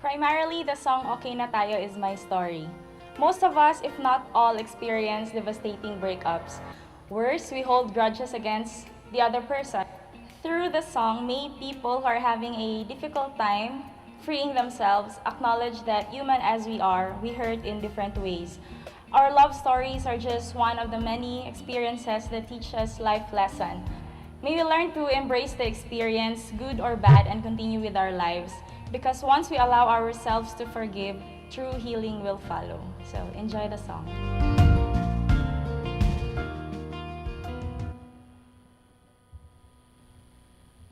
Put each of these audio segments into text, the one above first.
Primarily, the song Okay Na Tayo is my story. Most of us, if not all, experience devastating breakups. Worse, we hold grudges against the other person. Through the song, may people who are having a difficult time freeing themselves acknowledge that human as we are, we hurt in different ways. Our love stories are just one of the many experiences that teach us life lesson. May we learn to embrace the experience, good or bad, and continue with our lives. Because once we allow ourselves to forgive, true healing will follow. So enjoy the song.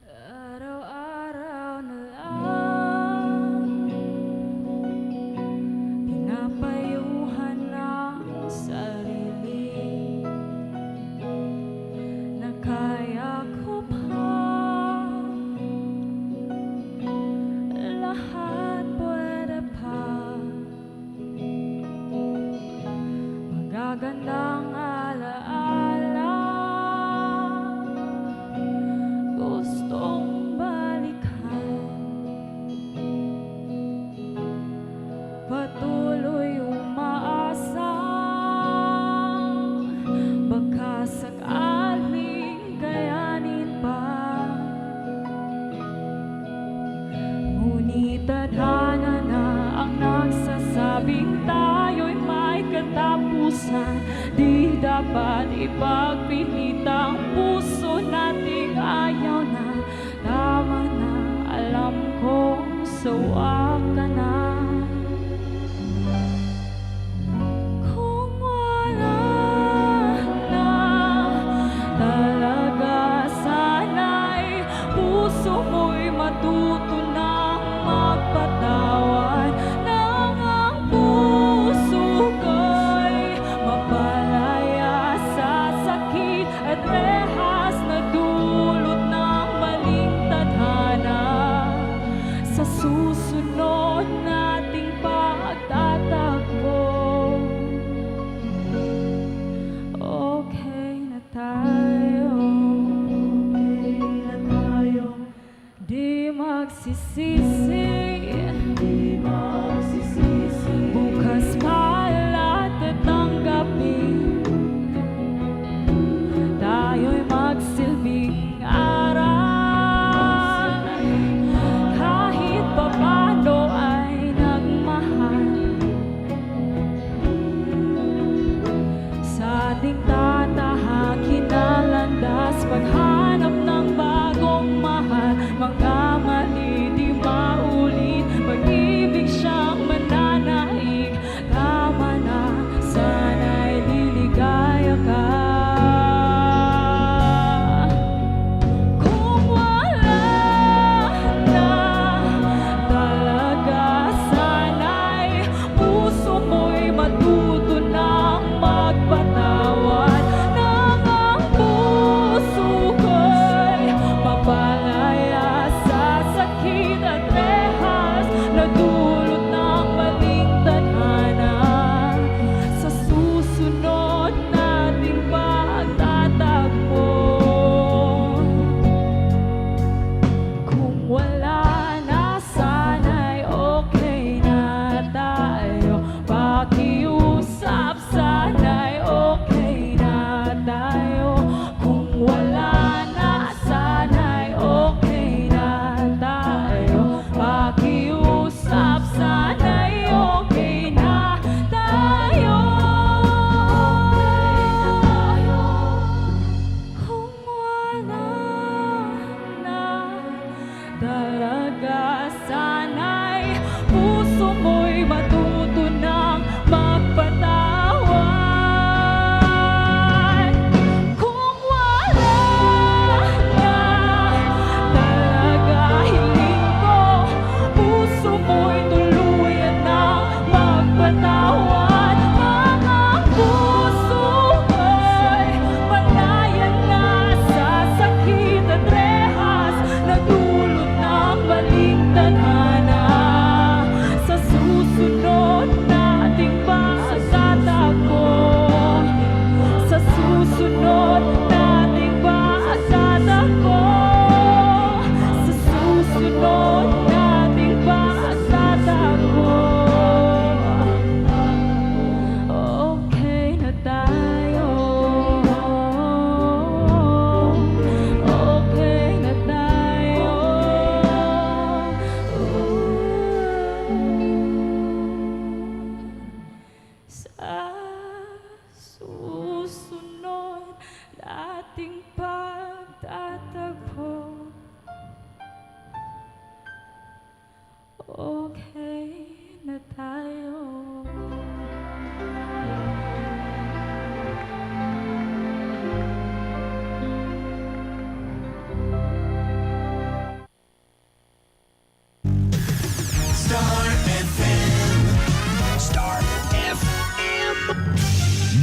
Araw-araw na lang pinapayuhan ng sarili na kaya ko pa lahat pwede pa magagandang alaala gustong balikan patuloy umaasa baka sakaling kayanin pa ngunit tadhana na ang nagsasabing tayo'y may katapusan di dapat ipagpilit ang puso nating ayaw na tama na alam kong sawa ka na kung wala na talaga sana'y puso mo'y matuto ng magpatawad nang ang puso ko'y mapalaya sa sakit at rehas na dulot ng maling tadhana sa susunod nating pagtatakbo. Okay na tayo, di magsisisi, bukas pala tatanggapin tayo'y magsilbing aral kahit papano ay nagmahal sa ating tatahakin na landas paghanap ng bagong mahal mga mali di maulit pag-ibig siyang okay na tayo. Star FM.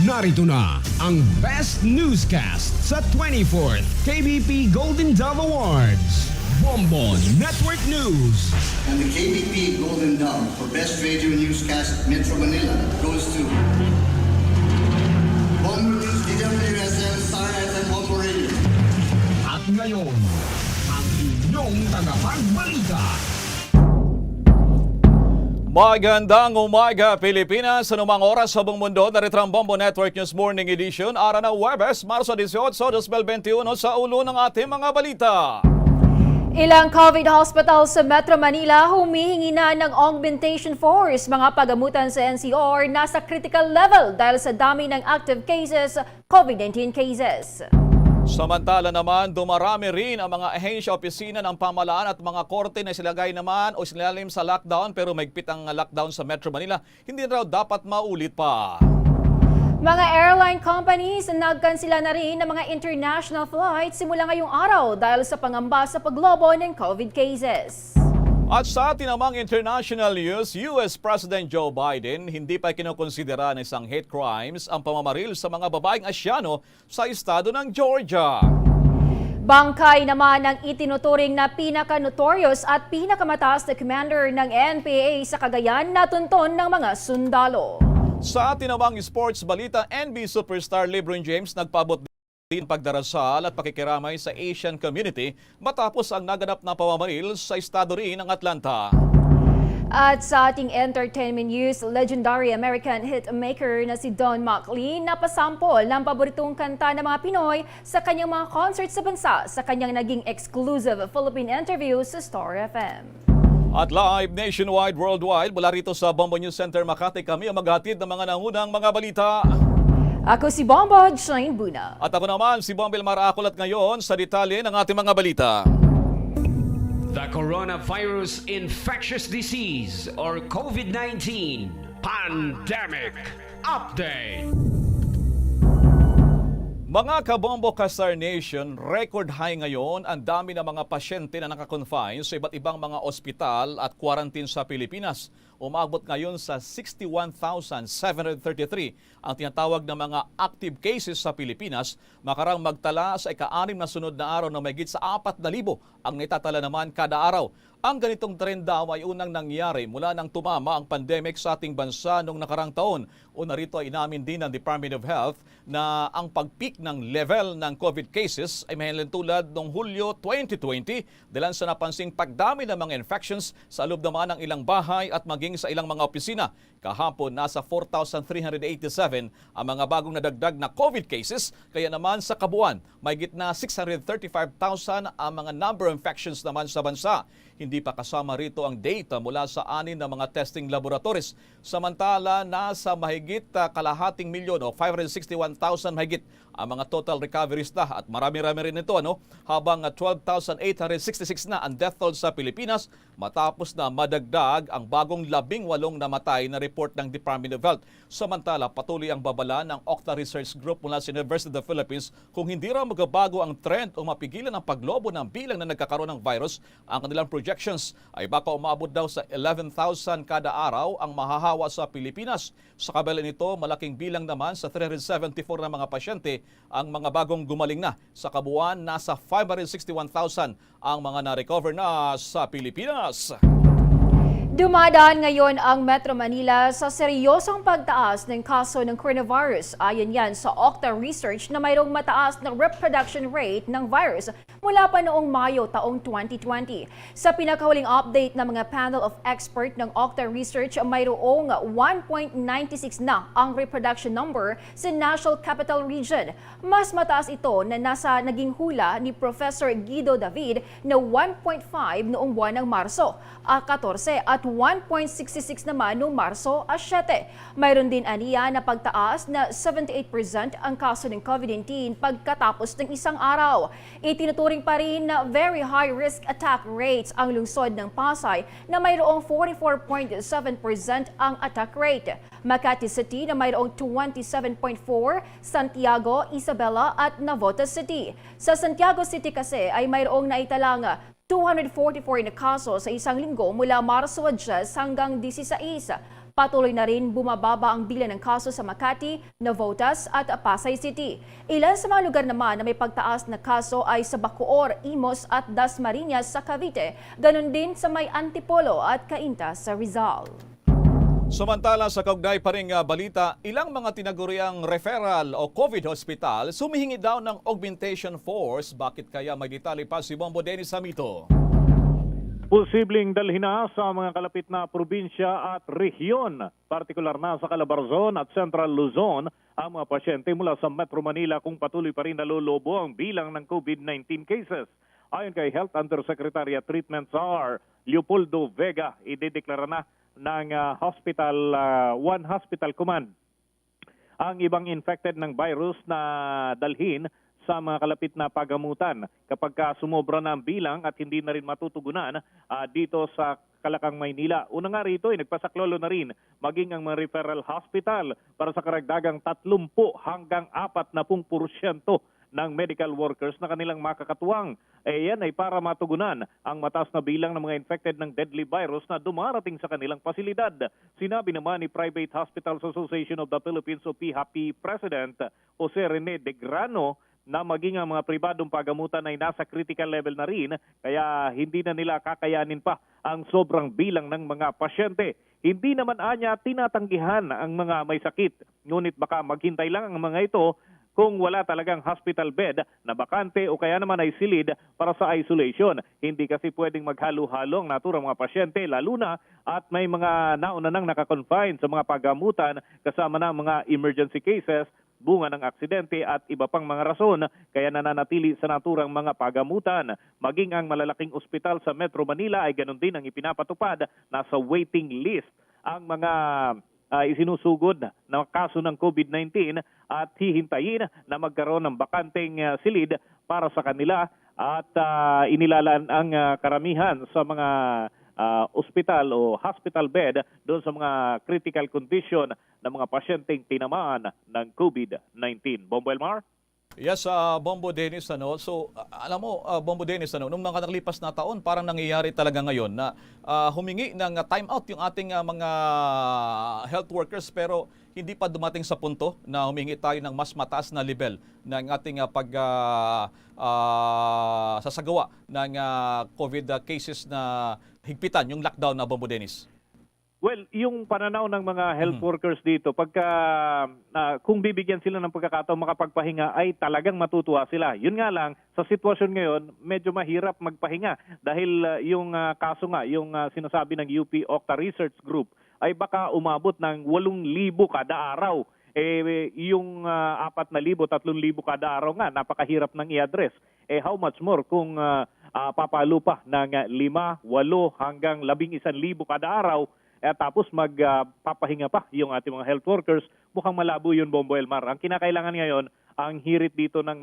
Narito na ang Best Newscast sa 24th KBP Golden Dove Awards. Bombo Network News. And the KBP Golden Dove for Best Radio Newscast Metro Manila goes to Bombo News, DWSM, Star FM, Bombo Radio. At ngayon, ang inyong tagapagbalita. Magandang umaga, Pilipinas. Sa numang oras sa buong mundo, narito ang Bombo Network News Morning Edition, araw na Huwebes, Marso 18, 2021, sa ulo ng ating mga balita. Ilang COVID hospitals sa Metro Manila humihingi na ng augmentation force. Mga pagamutan sa NCR nasa critical level dahil sa dami ng active cases, COVID-19 cases. Samantala naman, dumarami rin ang mga ahensya, opisina ng pamahalaan at mga korte na silagay naman o sinilalim sa lockdown pero maigpit ang lockdown sa Metro Manila. Hindi raw dapat maulit pa. Mga airline companies nagkansela na rin ng mga international flights simula ngayong araw dahil sa pangamba sa paglobo ng COVID cases. At sa tinamang international news, US President Joe Biden hindi pa kinokonsidera ng isang hate crimes ang pamamaril sa mga babaeng Asyano sa estado ng Georgia. Bangkay naman ang itinuturing na pinaka-notorious at pinakamataas na commander ng NPA sa Cagayan na tunton ng mga sundalo. Sa tinamang sports balita, NBA superstar LeBron James nagpaabot din pagdarasal at pakikiramay sa Asian community matapos ang naganap na pamamaril sa estado rin ng Atlanta. At sa ating entertainment news, legendary American hitmaker na si Don McLean napasampol ng paboritong kanta ng mga Pinoy sa kanyang mga concert sa bansa sa kanyang naging exclusive Philippine interview sa Star FM. At live nationwide, worldwide, mula rito sa Bombo News Center Makati, kami ang maghatid ng mga nangunang mga balita. Ako si Bombo BUNA. At ako naman si Bombo ACOL at ngayon sa detalye ng ating mga balita. The coronavirus infectious disease or COVID-19 pandemic update. Mga kabombo ka-Star Nation, record high ngayon ang dami ng mga pasyente na nakakonfine sa iba't ibang mga ospital at quarantine sa Pilipinas. Umabot ngayon sa 61,733 ang tinatawag na mga active cases sa Pilipinas, makarang magtala sa ika-6 na sunod na araw na mahigit sa 4,000 ang naitatala naman kada araw. Ang ganitong trend daw ay unang nangyari mula nang tumama ang pandemic sa ating bansa noong nakarang taon. O narito ay inamin din ng Department of Health na ang pag-peak ng level ng COVID cases ay mahilan tulad noong Hulyo 2020 dahil sa napansing pagdami ng mga infections sa loob naman ng ilang bahay at maging sa ilang mga opisina. Kahapon, nasa 4,387 ang mga bagong nadagdag na COVID cases, kaya naman sa kabuuan, mahigit na 635,000 ang mga number of infections naman sa bansa. Hindi pa kasama rito ang data mula sa 6 na mga testing laboratories. Samantala, nasa mahigit kalahating milyon o 561,000 mahigit ang mga total recoveries na at marami-rami rin ito, habang 12,866 na ang death toll sa Pilipinas matapos na madagdag ang bagong 18 namatay na report ng Department of Health. Samantala, patuloy ang babala ng Octa Research Group mula sa University of the Philippines kung hindi raw magbabago ang trend o mapigilan ang paglobo ng bilang na nagkakaroon ng virus, ang kanilang projections ay baka umabot daw sa 11,000 kada araw ang mahahawa sa Pilipinas. Sa kabila nito, malaking bilang naman sa 374 na mga pasyente ang mga bagong gumaling na. Sa kabuuan, nasa 561,000 ang mga na-recover na sa Pilipinas. Dumadaan ngayon ang Metro Manila sa seryosong pagtaas ng kaso ng coronavirus. Ayon yan sa Octa Research na mayroong mataas na reproduction rate ng virus mula pa noong Mayo taong 2020. Sa pinakahuling update ng mga panel of expert ng Octa Research, mayroong 1.96 na ang reproduction number sa National Capital Region. Mas mataas ito na nasa naging hula ni Professor Guido David na 1.5 noong buwan ng Marso, 14 at 1.66 naman noong Marso 7. Mayroon din aniya na pagtaas na 78% ang kaso ng COVID-19 pagkatapos ng isang araw. Itinuturing pa rin na very high risk attack rates ang lungsod ng Pasay na mayroong 44.7% ang attack rate. Makati City na mayroong 27.4%, Santiago, Isabela at Navotas City. Sa Santiago City kasi ay mayroong naitalang 244 na kaso sa isang linggo mula Marso 10 hanggang 16. Patuloy na rin bumababa ang bilang ng kaso sa Makati, Navotas at Pasay City. Ilan sa mga lugar naman na may pagtaas na kaso ay sa Bacoor, Imos at Dasmariñas sa Cavite, ganon din sa may Antipolo at Cainta sa Rizal. Samantala sa kaugnay pa ring balita, ilang mga tinaguriang referral o COVID hospital sumihingi daw ng augmentation force. Bakit kaya? May detalye pa si Bombo Dennis Samito. Posibleng dalhin na sa mga kalapit na probinsya at rehiyon, partikular na sa Calabarzon at Central Luzon, ang mga pasyente mula sa Metro Manila kung patuloy pa rin nalolobo ang bilang ng COVID-19 cases. Ayon kay Health Undersecretary at Treatment SAR, Leopoldo Vega, idedeklara na ng One Hospital Command ang ibang infected ng virus na dalhin sa mga kalapit na pagamutan kapag sumobra na ang bilang at hindi na rin matutugunan dito sa Kalakang, Maynila. Una nga rito ay nagpasaklolo na rin maging ang mga referral hospital para sa karagdagang 30 hanggang 40% ng medical workers na kanilang makakatuwang. Yan ay para matugunan ang mataas na bilang ng mga infected ng deadly virus na dumarating sa kanilang pasilidad. Sinabi naman ni Private Hospitals Association of the Philippines o PHAP President Jose Rene de Grano na maging ang mga pribadong pagamutan ay nasa critical level na rin, kaya hindi na nila kakayanin pa ang sobrang bilang ng mga pasyente. Hindi naman anya tinatanggihan ang mga may sakit, ngunit baka maghintay lang ang mga ito kung wala talagang hospital bed na bakante o kaya naman ay silid para sa isolation. Hindi kasi pwedeng maghalo-halo ang naturang mga pasyente, lalo na at may mga nauna nang nakakonfine sa mga pagamutan kasama na mga emergency cases, bunga ng aksidente at iba pang mga rason, kaya nananatili sa naturang mga pagamutan. Maging ang malalaking ospital sa Metro Manila ay ganun din ang ipinapatupad, nasa waiting list ang mga isinusugod na kaso ng COVID-19 at hihintayin na magkaroon ng bakanteng silid para sa kanila at inilalaan ang karamihan sa mga ospital o hospital bed doon sa mga critical condition ng mga pasyenteng tinamaan ng COVID-19. Bombo Elmar? Yes, Bombo Dennis, alam mo, Bombo Dennis, nung mga nakalipas na taon, parang nangyayari talaga ngayon na humingi ng time out yung ating mga health workers, pero hindi pa dumating sa punto na humingi tayo ng mas mataas na level ng ating sasagawa ng COVID cases na higpitan yung lockdown na, Bombo Dennis. Well, yung pananaw ng mga health workers dito, kung bibigyan sila ng pagkakataon makapagpahinga, ay talagang matutuwa sila. Yun nga lang, sa sitwasyon ngayon, medyo mahirap magpahinga dahil yung kaso nga, yung sinasabi ng UP Octa Research Group, ay baka umabot ng 8,000 kada araw. Yung 4,000, 3,000 kada araw nga, napakahirap nang i-address. How much more kung papalo pa ng 5, 8 hanggang 11,000 kada araw, tapos magpapahinga pa yung ating mga health workers, mukhang malabo yun, Bombo Elmar. Ang kinakailangan ngayon, ang hirit dito ng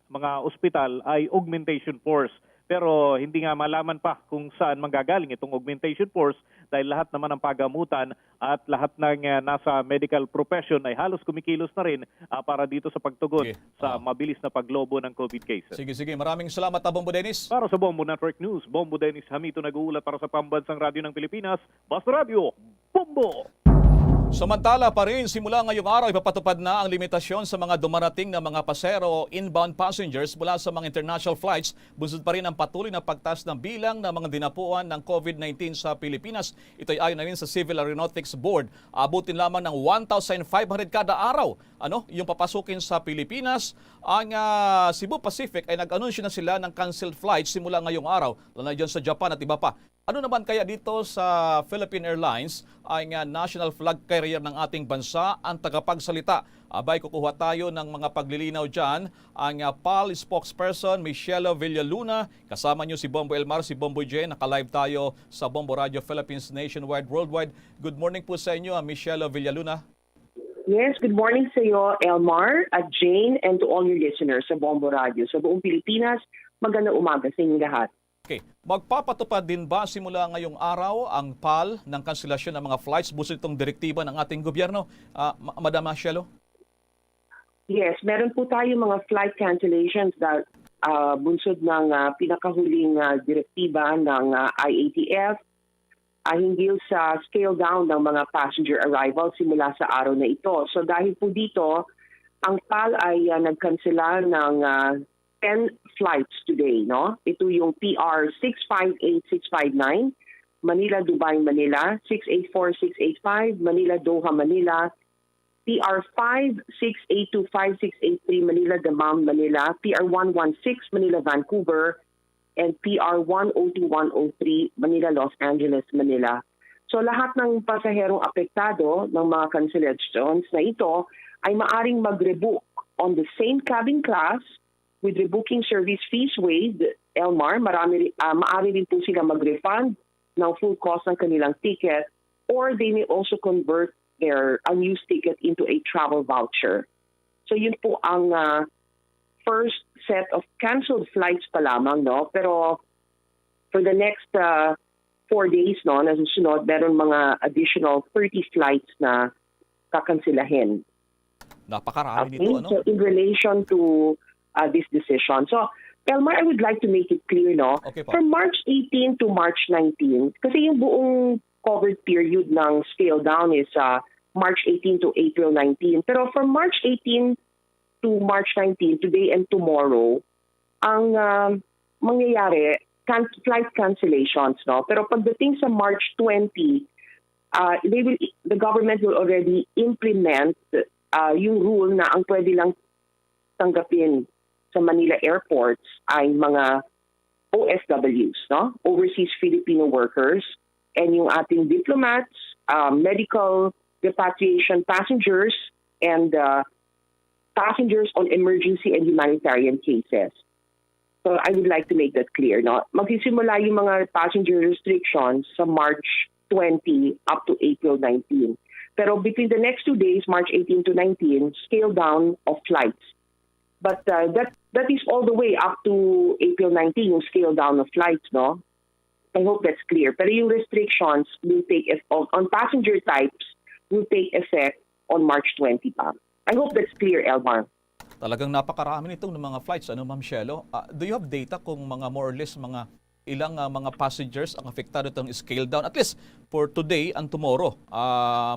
mga ospital ay augmentation force. Pero hindi nga malaman pa kung saan manggagaling itong augmentation force dahil lahat naman ng pagamutan at lahat ng nasa medical profession ay halos kumikilos na rin para dito sa pagtugon sa mabilis na paglobo ng COVID cases. Sige. Maraming salamat, Bombo Dennis. Para sa Bombo Network News, Bombo Dennis Hamito nag-uulat para sa Pambansang Radyo ng Pilipinas, Bombo Radyo, Bombo! Samantala pa rin, simula ngayong araw, ipapatupad na ang limitasyon sa mga dumarating na mga pasero inbound passengers mula sa mga international flights. Bunsod pa rin ang patuloy na pagtaas ng bilang ng mga dinapuan ng COVID-19 sa Pilipinas. Ito ay ayon na rin sa Civil Aeronautics Board. Abutin lamang ng 1,500 kada araw yung papasukin sa Pilipinas. Ang Cebu Pacific ay nag-anunsyo na sila ng canceled flights simula ngayong araw, lalo na dyan sa Japan at iba pa. Ano naman kaya dito sa Philippine Airlines ay nga national flag carrier ng ating bansa ang tagapagsalita? Abay, kukuha tayo ng mga paglilinaw dyan. Ang PAL spokesperson Michelle Villaluna, kasama niyo si Bombo ELMAR, si Bombo J. Naka-live tayo sa Bombo Radyo Philippines Nationwide Worldwide. Good morning po sa inyo, Michelle Villaluna. Yes, good morning sa iyo, Elmar, at Jane, and to all your listeners sa Bombo Radio. Sa buong Pilipinas, magandang umaga sa inyong lahat. Okay. Magpapatupad din ba simula ngayong araw ang PAL ng kanselasyon ng mga flights busil itong direktiba ng ating gobyerno? Madam Michelle? Yes, meron po tayo mga flight cancellations na bunsod ng pinakahuling direktiba ng IATF hinggil sa scale down ng mga passenger arrival simula sa araw na ito. So dahil po dito, ang PAL ay nagkansela ng 10 flights today, no? Ito yung PR 658659, Manila, Dubai, Manila, 684685, Manila, Doha, Manila, PR 56825683, Manila, Damam, Manila, PR 116, Manila, Vancouver, and PR 102103, Manila, Los Angeles, Manila. So lahat ng pasaherong apektado ng mga cancellations na ito ay maaring mag-rebook on the same cabin class with rebooking service fees waived, ELMAR. Maaari rin po sila mag-refund ng full cost ng kanilang ticket, or they may also convert their unused ticket into a travel voucher. So yun po ang first set of canceled flights pa lamang, no? Pero for the next 4 days, no, na susunod, meron mga additional 30 flights na kakansilahin. Napakarami nito, ano? So in relation to this decision. So, Elmar, I would like to make it clear, no? Okay, from March 18 to March 19, kasi yung buong covered period ng scale down is March 18 to April 19. Pero from March 18 to March 19, today and tomorrow, ang mangyayari, flight cancellations, no? Pero pagdating sa March 20, the government will already implement yung rule na ang pwede lang tanggapin sa Manila airports ay mga OFWs, no? Overseas Filipino workers, and yung ating diplomats, medical repatriation passengers, and passengers on emergency and humanitarian cases. So I would like to make that clear, no? Magsisimula yung mga passenger restrictions sa March 20 up to April 19. Pero between the next 2 days, March 18 to 19, scale down of flights. But that is all the way up to April 19, yung scale down of flights, no? I hope that's clear. Pero yung restrictions will take on passenger types will take effect on March 20 pa. I hope that's clear, Elmar. Talagang napakarami nitong ng mga flights, ano, Ma'am Shelo? Do you have data kung mga more or less mga ilang mga passengers ang apektado itong scale down, at least for today and tomorrow,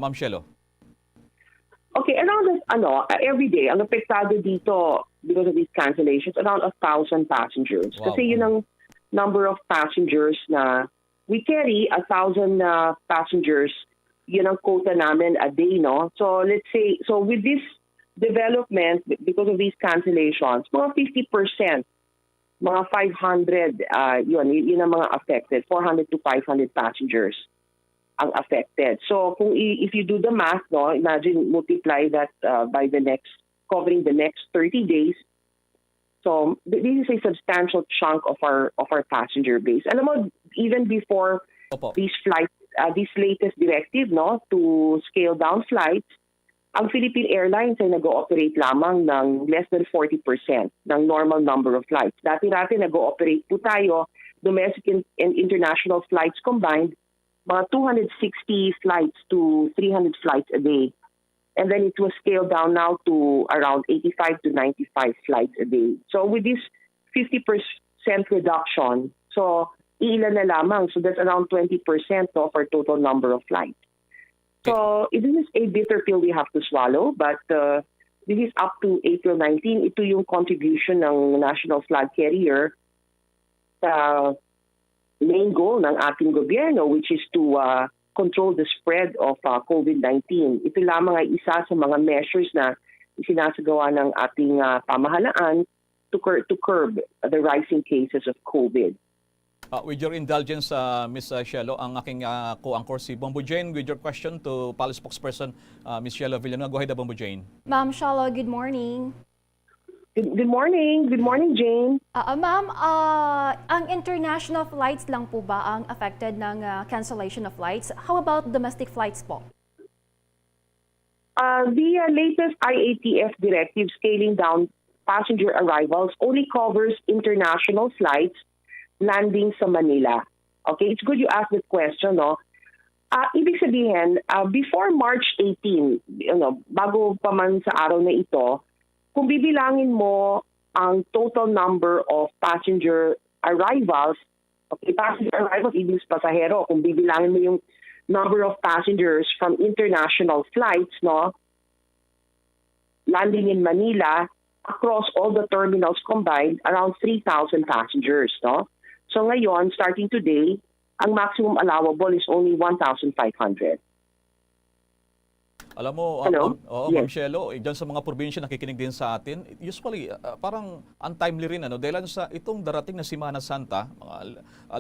Ma'am Shelo? Okay, around every day, ang apektado dito because of these cancellations, around 1,000 passengers. Wow. Kasi yun ang number of passengers na we carry, 1,000 passengers, yun ang quota namin a day, no? So let's say, so with this development, because of these cancellations, mga 50%, mga 500, yun ang mga affected, 400 to 500 passengers ang affected. So kung if you do the math, no, imagine multiply that by covering the next 30 days. So this is a substantial chunk of our passenger base. Alam mo, even before these flights, this latest directive, no, to scale down flights, ang Philippine Airlines ay nag-ooperate lamang ng less than 40% ng normal number of flights. Dati-dati nag-ooperate po tayo, domestic and international flights combined, mga 260 flights to 300 flights a day. And then it was scaled down now to around 85 to 95 flights a day. So with this 50% reduction, so ilan na lamang. So that's around 20% of our total number of flights. So it is a bitter pill we have to swallow, but this is up to April 19. Ito yung contribution ng national flag carrier sa main goal ng ating gobyerno, which is to control the spread of COVID-19. Ito lamang ay isa sa mga measures na isinasagawa ng ating pamahalaan to curb the rising cases of COVID. With your indulgence, Ms. Shelo, ang aking co-anchor si Bombo Jane with your question to Police spokesperson Ms. Shelo Villanueva. Go ahead, Bombo Jane. Ma'am Shalo, good morning. Good morning. Good morning, Jane. Ma'am, ang international flights lang po ba ang affected ng cancellation of flights? How about domestic flights po? The latest IATF directive scaling down passenger arrivals only covers international flights landing sa Manila. Okay, it's good you asked the question, no? Ibig sabihin, before March 18, bago pa man sa araw na ito, kung bibilangin mo ang total number of passenger arrivals, okay, passenger arrivals, ibig pasahero, kung bibilangin mo yung number of passengers from international flights, no, landing in Manila, across all the terminals combined, around 3,000 passengers, no? So ngayon, starting today, ang maximum allowable is only 1,500. Alam mo, Hello? Ma'am Yes. Shelo, dyan sa mga probinsya nakikinig din sa atin, usually parang untimely rin, dahil sa itong darating na Semana Santa,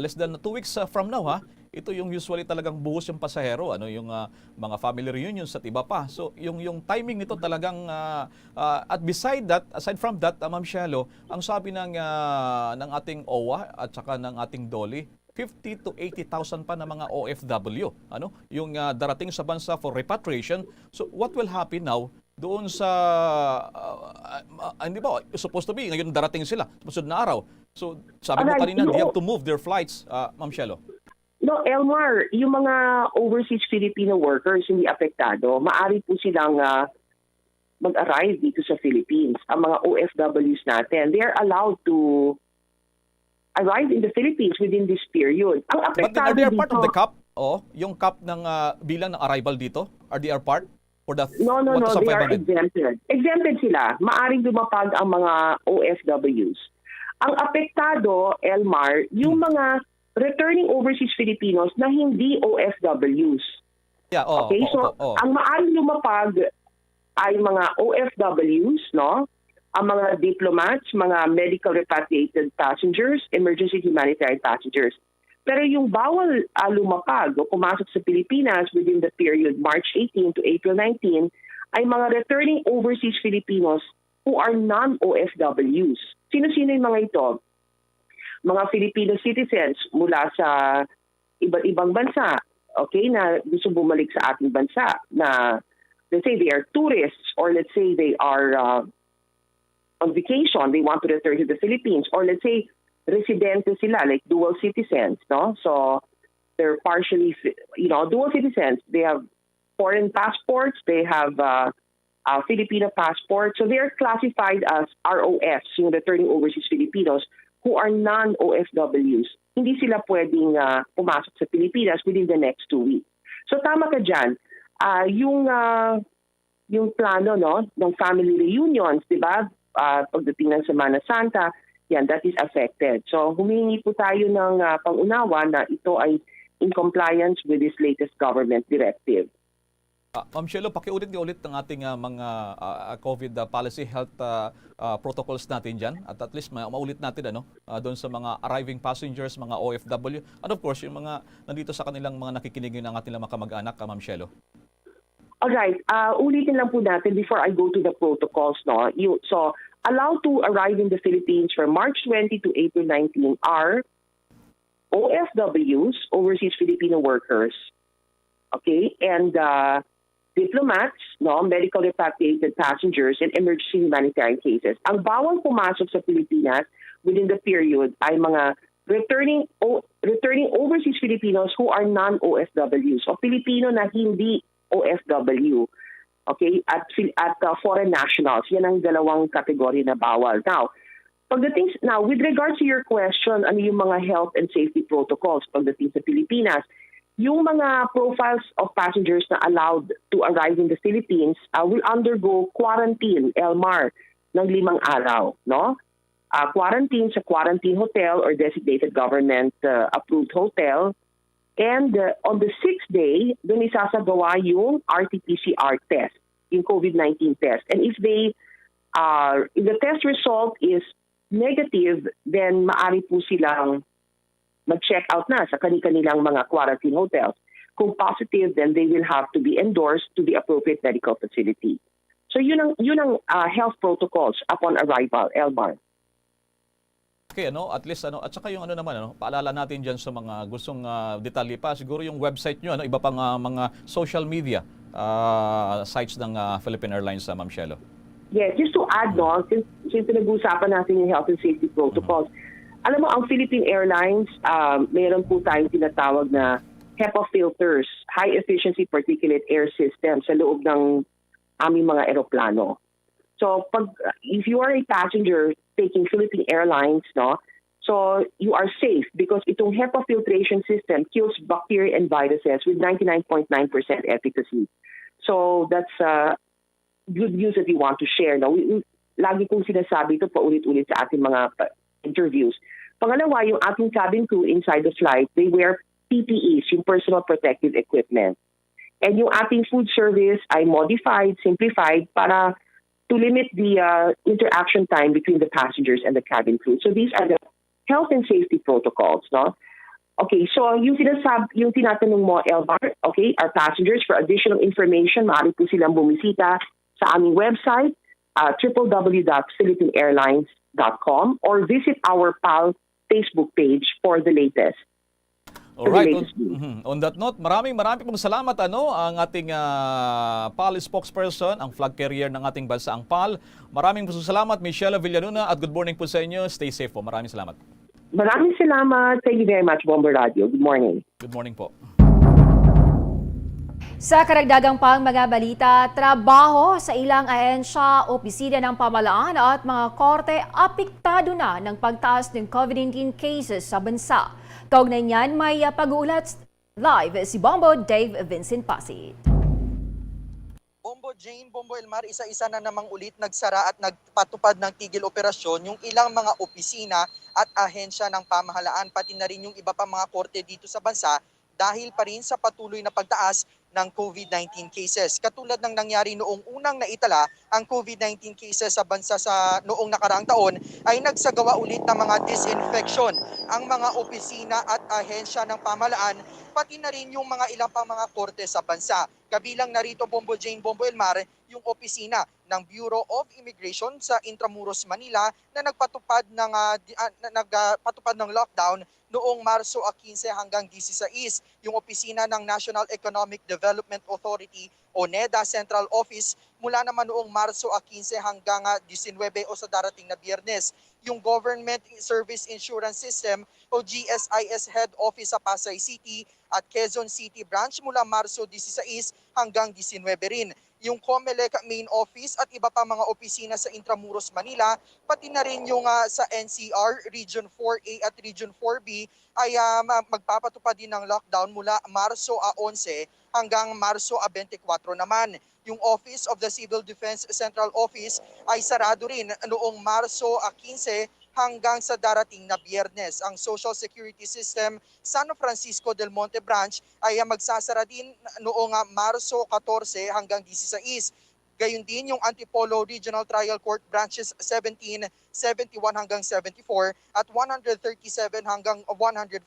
less than 2 weeks from now, ito yung usually talagang buhos yung pasahero, yung mga family reunions at iba pa. So yung timing nito talagang, at aside from that, Ma'am Shelo, ang sabi ng ating OWA at saka ng ating DOLE, 50 to 80,000 pa na mga OFW, yung darating sa bansa for repatriation. So what will happen now doon sa hindi ba supposed to be ngayon darating sila susunod na araw. So sabi mo kanina they have to move their flights, Ma'am Shelo. No, Elmar, yung mga overseas Filipino workers hindi apektado, maaari po silang mag-arrive dito sa Philippines. Ang mga OFWs natin, they are allowed to arrive in the Philippines within this period. Ang But apektado are they part dito, of the cap? Yung cap ng bilang ng arrival dito? Are they part? For the No, 1,500? they are exempted. Exempted sila. Maaring lumapag ang mga OFWs. Ang apektado, Elmar, yung mga returning overseas Filipinos na hindi OFWs. Yeah, Okay, so ang maaring lumapag ay mga OFWs, no? Ang mga diplomats, mga medical repatriated passengers, emergency humanitarian passengers. Pero yung bawal lumapag o pumasok sa Pilipinas within the period March 18 to April 19 ay mga returning overseas Filipinos who are non-OFWs. Sino-sino yung mga ito? Mga Filipino citizens mula sa iba't ibang bansa, okay, na gusto bumalik sa ating bansa, na let's say they are tourists or let's say they are on vacation, they want to return to the Philippines, or let's say residente sila, like dual citizens, no? So they're partially, dual citizens. They have foreign passports, they have Filipino passport, so they are classified as ROFs, yung returning overseas Filipinos, who are non-OFWs. Hindi sila pwedeng pumasok sa Pilipinas within the next 2 weeks. So tama ka dyan. Yung plano, no, ng family reunions, di ba? Pagdating ng Semana Santa, yan, that is affected. So humingi po tayo ng pangunawa na ito ay in compliance with this latest government directive. Ma'am Shelo, pakiulit ng ating mga COVID policy health protocols natin dyan. At least maulit natin doon sa mga arriving passengers, mga OFW. And of course, yung mga nandito sa kanilang mga nakikinig ng ating mga kamag-anak, Ma'am Shelo. Alright, ulitin lang po natin before I go to the protocols. No? So, allowed to arrive in the Philippines from March 20 to April 19 are OFWs, overseas Filipino workers, okay, and diplomats, no, medical repatriated passengers, and emergency humanitarian cases. Ang bawal pumasok sa Pilipinas within the period ay mga returning overseas Filipinos who are non-OFWs o Filipino na hindi OFW, okay, at foreign nationals. Yan ang dalawang kategory na bawal. Now, with regards to your question, ano yung mga health and safety protocols pagdating sa Pilipinas, yung mga profiles of passengers na allowed to arrive in the Philippines will undergo quarantine, ELMAR, ng 5 araw, no? Quarantine sa quarantine hotel or designated government approved hotel. And on the 6th day, doon isasagawa yung RT-PCR test, yung COVID-19 test. And if the test result is negative, then maaari po silang mag-check out na sa kanilang mga quarantine hotels. Kung positive, then they will have to be endorsed to the appropriate medical facility. So yun ang health protocols upon arrival, ELMAR. Okay, at least at saka yung naman paalala natin diyan sa mga gustong detalye pa, siguro yung website niyo, iba pang mga social media sites ng Philippine Airlines, Ma'am Shelo. Yes, just to add since pinag-uusapan natin yung health and safety protocols, alam mo, ang Philippine Airlines, mayroon po tayong tinatawag na HEPA filters, high efficiency particulate air system sa loob ng aming mga eroplano. So if you are a passenger taking Philippine Airlines, so you are safe because itong HEPA filtration system kills bacteria and viruses with 99.9% efficacy. So that's good news that we want to share. Lagi kong sinasabi ito paulit-ulit sa ating mga interviews. Pangalawa, yung ating cabin crew inside the flight, they wear PPEs, yung personal protective equipment. And yung ating food service ay modified, simplified para to limit the interaction time between the passengers and the cabin crew. So these are the health and safety protocols, Okay, so yung tinatanong mo, Elmar, okay, our passengers, for additional information, maaari po silang bumisita sa aming website, www.philippineairlines.com, or visit our PAL Facebook page for the latest. Alright, on that note, maraming pong salamat ang ating PAL spokesperson, ang flag carrier ng ating bansa, ang PAL. Maraming po salamat, Michelle Villaluna, at good morning po sa inyo. Stay safe po. Maraming salamat. Maraming salamat. Thank you very much, Bombo Radio. Good morning. Good morning po. Sa karagdagang pang mga balita, trabaho sa ilang ahensya, opisina ng pamahalaan at mga korte apektado na ng pagtaas ng COVID-19 cases sa bansa. Kaugnay niyan, may pag-uulat live si Bombo Dave Vincent Pasit. Bombo Jane, Bombo Elmar, isa-isa na namang ulit nagsara at nagpatupad ng tigil operasyon yung ilang mga opisina at ahensya ng pamahalaan, pati na rin yung iba pa mga korte dito sa bansa dahil pa rin sa patuloy na pagtaas ng COVID-19 cases. Katulad ng nangyari noong unang naitala ang COVID-19 cases sa bansa sa noong nakaraang taon, ay nagsagawa ulit ng mga disinfection ang mga opisina at ahensya ng pamahalaan, pati na rin yung mga ilang pang mga korte sa bansa. Kabilang narito, Bombo Jane, Bombo Elmar, yung opisina ng Bureau of Immigration sa Intramuros, Manila na nagpatupad ng lockdown noong Marso 15 hanggang 16. Yung opisina ng National Economic Development Authority o NEDA Central Office mula naman noong Marso 15 hanggang 19 o sa darating na Biyernes. Yung Government Service Insurance System o GSIS Head Office sa Pasay City at Quezon City Branch mula Marso 16 hanggang 19 rin. Yung COMELEC Main Office at iba pa mga opisina sa Intramuros, Manila, pati na rin yung sa NCR, Region 4A at Region 4B ay magpapatupad din ng lockdown mula Marso 11 hanggang Marso 24 naman. Yung Office of the Civil Defense Central Office ay sarado rin noong Marso 15 hanggang sa darating na Biyernes. Ang Social Security System San Francisco del Monte Branch ay magsasara din noong Marso 14 hanggang 16. Gayun din yung Antipolo Regional Trial Court Branches 17, 71 hanggang 74 at 137 hanggang 140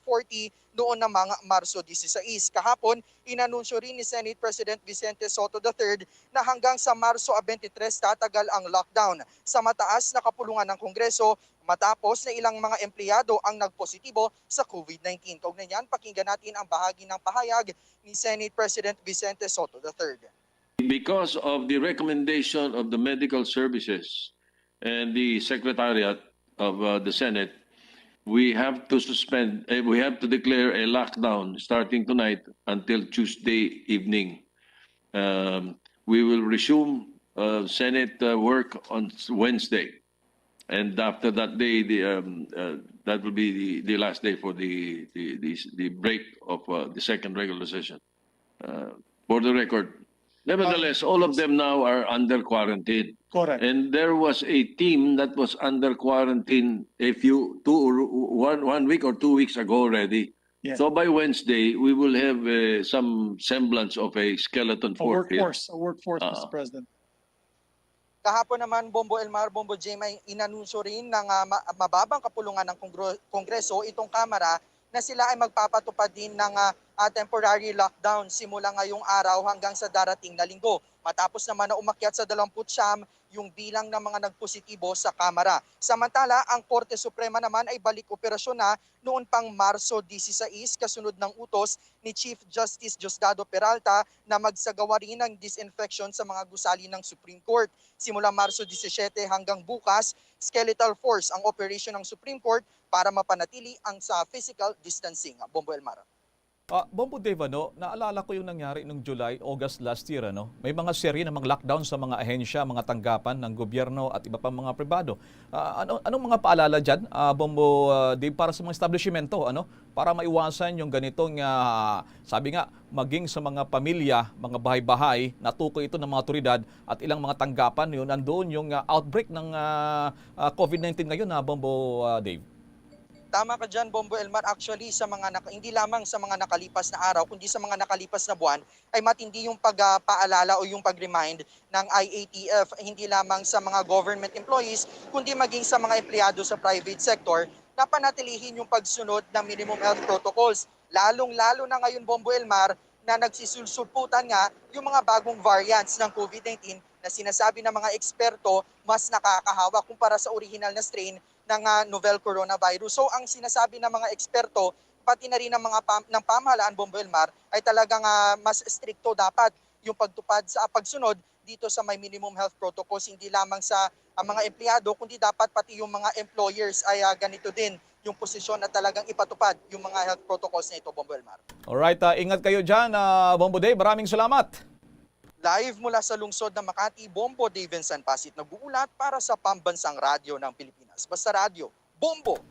noon na mga Marso 16. Kahapon, inanunsyo rin ni Senate President Vicente Soto III na hanggang sa Marso 23 tatagal ang lockdown sa mataas na kapulungan ng Kongreso matapos na ilang mga empleyado ang nagpositibo sa COVID-19. Kaugnay niyan, pakinggan natin ang bahagi ng pahayag ni Senate President Vicente Soto III. Because of the recommendation of the medical services and the Secretariat of the Senate, we have to declare a lockdown starting tonight until Tuesday evening. We will resume Senate work on Wednesday. And after that day, that will be the last day for the break of the second regular session. For the record, nevertheless, all of them now are under quarantine. Correct. And there was a team that was under quarantine one week or 2 weeks ago already. Yes. So by Wednesday, we will have some semblance of a skeleton force here. A workforce, Mr. President. Kahapon naman, Bombo Elmar, Bombo Jay, may inanunsyo rin ng mababang kapulungan ng Kongreso itong Kamara na sila ay magpapatupad din ng temporary lockdown simula ngayong araw hanggang sa darating na linggo. Matapos naman na umakyat sa 29 yung bilang ng mga nagpositibo sa Kamara. Samantala, ang Korte Suprema naman ay balik operasyon na noon pang Marso 16 kasunod ng utos ni Chief Justice Diosdado Peralta na magsagawa rin ng disinfection sa mga gusali ng Supreme Court. Simula Marso 17 hanggang bukas, skeletal force ang operation ng Supreme Court para mapanatili ang sa physical distancing. Bombo Elmar. Bombo Dave, naalala ko yung nangyari noong July, August last year. May mga serye ng mga lockdown sa mga ahensya, mga tanggapan ng gobyerno at iba pang mga pribado. Anong mga paalala dyan, Bombo Dave, para sa mga establishmento, para maiwasan yung ganitong, sabi nga, maging sa mga pamilya, mga bahay-bahay, natukoy ito ng mga otoridad at ilang mga tanggapan, yun, nandoon yung outbreak ng COVID-19 ngayon, Bombo Dave. Tama ka dyan, Bombo Elmar. Actually, hindi lamang sa mga nakalipas na araw, kundi sa mga nakalipas na buwan, ay matindi yung pagpaalala o yung pag-remind ng IATF, hindi lamang sa mga government employees, kundi maging sa mga empleyado sa private sector, na panatilihin yung pagsunod ng minimum health protocols. Lalong-lalo na ngayon, Bombo Elmar, na nagsisulsulputan nga yung mga bagong variants ng COVID-19 na sinasabi ng mga eksperto mas nakakahawa kumpara sa original na strain ng novel coronavirus. So ang sinasabi ng mga eksperto, pati na rin ng pamahalaan, Bombo Elmar, ay talagang mas stricto dapat yung pagtupad sa pagsunod dito sa may minimum health protocols, hindi lamang sa mga empleyado, kundi dapat pati yung mga employers ay ganito din yung posisyon na talagang ipatupad yung mga health protocols na ito, Bombo Elmar. Alright, ingat kayo dyan, Bombo Dave. Maraming salamat. Live mula sa lungsod ng Makati, Bombo Davinson Pasit nag-uulat para sa Pambansang Radyo ng Pilipinas. Basta radyo, Bombo!